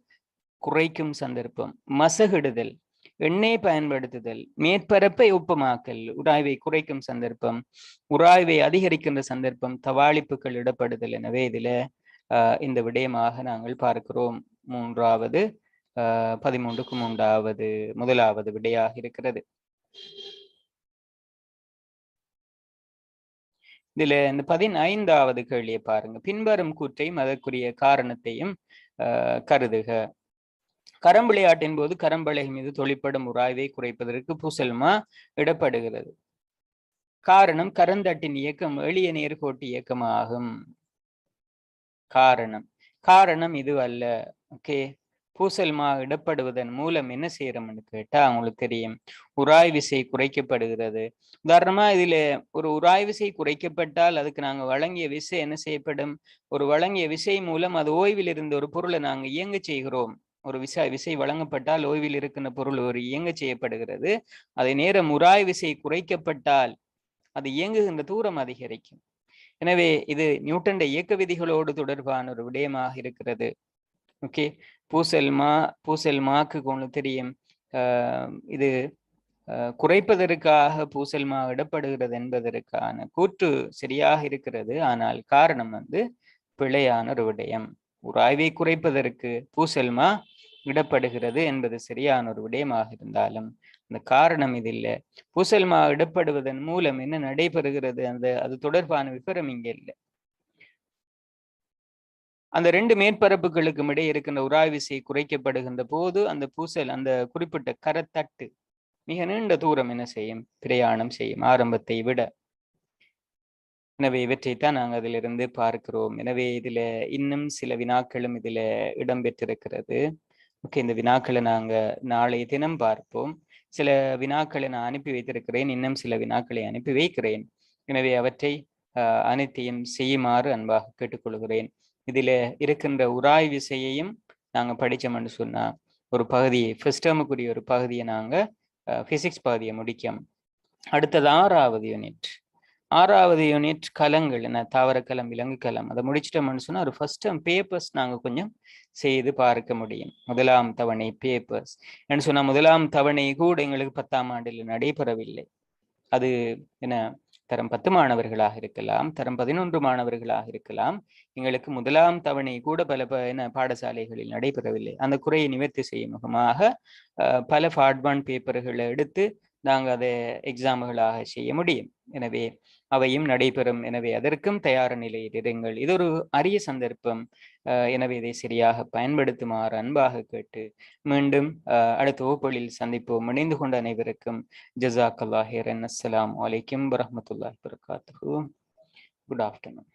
குறைக்கும் சந்தர்ப்பம். மசகிடுதல், எண்ணெய் பயன்படுத்துதல், மேற்பரப்பை ஒப்பமாக்கல் உராய்வை குறைக்கும் சந்தர்ப்பம். உராய்வை அதிகரிக்கின்ற சந்தர்ப்பம் தவாளிப்புகள் இடப்படுதல். எனவே இதுல இந்த விடயமாக நாங்கள் பார்க்கிறோம். 13வது 13க்கு 3வது முதலாவது விடையாக இருக்கிறது. இதுல இந்த 15வது கேள்வியை பாருங்க. பின்வரும் கூற்றையும் அதற்குரிய காரணத்தையும் கருதுக. கரம் விளையாட்டின் போது கரம்பலகை மீது தொழிற்படும் உராய்வை குறைப்பதற்கு பூசல்மா இடப்படுகிறது. காரணம், கரந்தட்டின் இயக்கம் எளிய நேர்கோட்டு இயக்கமாகும். காரணம் இது அல்ல. ஓகே, பூசல்மா இடப்படுவதன் மூலம் என்ன செய்யறோம்னு கேட்டா அவங்களுக்கு தெரியும், உராய் விசை குறைக்கப்படுகிறது. உதாரணமா இதுல ஒரு உராய் விசை குறைக்கப்பட்டால் அதுக்கு நாங்க வழங்கிய விசை என்ன செய்யப்படும்? ஒரு வழங்கிய விசை மூலம் அது ஓய்வில் இருந்த ஒரு பொருளை நாங்க இயங்க செய்கிறோம். ஒரு விசை வழங்கப்பட்டால் ஓய்வில் இருக்கின்ற பொருள் ஒரு இயங்க செய்யப்படுகிறது. அதே நேரம் உராய் விசை குறைக்கப்பட்டால் அது இயங்குகின்ற தூரம் அதிகரிக்கும். எனவே இது நியூட்டன் இயக்க விதிகளோடு தொடர்பான ஒரு விடயமாக இருக்கிறது. ஓகே, பூசல்மாக்கு உங்களுக்கு தெரியும், இது குறைப்பதற்காக பூசல்மா இடப்படுகிறது என்பதற்கான கூற்று சரியாக இருக்கிறது. ஆனால் காரணம் பிழையான ஒரு விடயம். உராய்வை குறைப்பதற்கு பூசல்மா இடப்படுகிறது என்பது சரியான ஒரு விடயமாக இருந்தாலும் அந்த காரணம் இது இல்லை. பூசல்மா இடப்படுவதன் மூலம் என்ன நடைபெறுகிறது அது தொடர்பான விவரம் இங்கே இல்லை. அந்த 2 மேற்பரப்புகளுக்கும் இடையே இருக்கின்ற உராய் விசை குறைக்கப்படுகின்ற போது அந்த குறிப்பிட்ட கரத்தட்டு மிக நீண்ட தூரம் என்ன செய்யும்? பிரயாணம் செய்யும் ஆரம்பத்தை விட. எனவே இவற்றைத்தான் நாங்கள் அதிலிருந்து பார்க்கிறோம். எனவே இதுல இன்னும் சில வினாக்களும் இதுல இடம்பெற்றிருக்கிறது. ஓகே, இந்த வினாக்களை நாங்க நாளைய தினம் பார்ப்போம். சில வினாக்களை நான் அனுப்பி வைத்திருக்கிறேன், இன்னும் சில வினாக்களை அனுப்பி வைக்கிறேன். எனவே அவற்றை அனைத்தையும் செய்யுமாறு அன்பாக கேட்டுக்கொள்கிறேன். இதில் இருக்கின்ற உராய் விசையையும் நாங்கள் படித்தோம்னு சொன்னால் ஒரு பகுதியை ஃபர்ஸ்ட் டேர்முக்குரிய ஒரு பகுதியை நாங்கள் ஃபிசிக்ஸ் பகுதியை முடிக்கும். அடுத்தது 6வது யூனிட். 6வது யூனிட் கலங்கள், என்ன தாவரக்கலம், விலங்கு கலம், அதை முடிச்சிட்டோம்னு சொன்னால் ஒரு ஃபர்ஸ்ட் டேர்ம் பேப்பர்ஸ் நாங்கள் கொஞ்சம் செய்து பார்க்க முடியும். 1ஆம் தவணை பேப்பர்ஸ் என்று சொன்னால் 1ஆம் தவணை கூட எங்களுக்கு 10ஆம் ஆண்டில் நடைபெறவில்லை. அது என்ன தரம் 10 மாணவர்களாக இருக்கலாம், தரம் 11 மாணவர்களாக இருக்கலாம். எங்களுக்கு 1ஆம் தவணை கூட பல பாடசாலைகளில் நடைபெறவில்லை. அந்த குறையை நிவர்த்தி செய்யும் முகமாக பல ஃபாட்பான் பேப்பர்களை எடுத்து நாங்கள் அதை எக்ஸாம்களாக செய்ய முடியும். எனவே அவையும் நடைபெறும். எனவே அதற்கும் தயார் நிலையில் இருங்கள். இது ஒரு அரிய சந்தர்ப்பம். எனவே இதை சரியாக பயன்படுத்துமாறு அன்பாக கேட்டு மீண்டும் அடுத்த வகுப்புகளில் சந்திப்போம். இணைந்து கொண்ட அனைவருக்கும் ஜஸாக்கல்லாஹ் ஹைரன். அஸ்ஸலாமு அலைக்கும் வரஹ்மத்துல்லாஹி வபரகாத்துஹு. Good afternoon.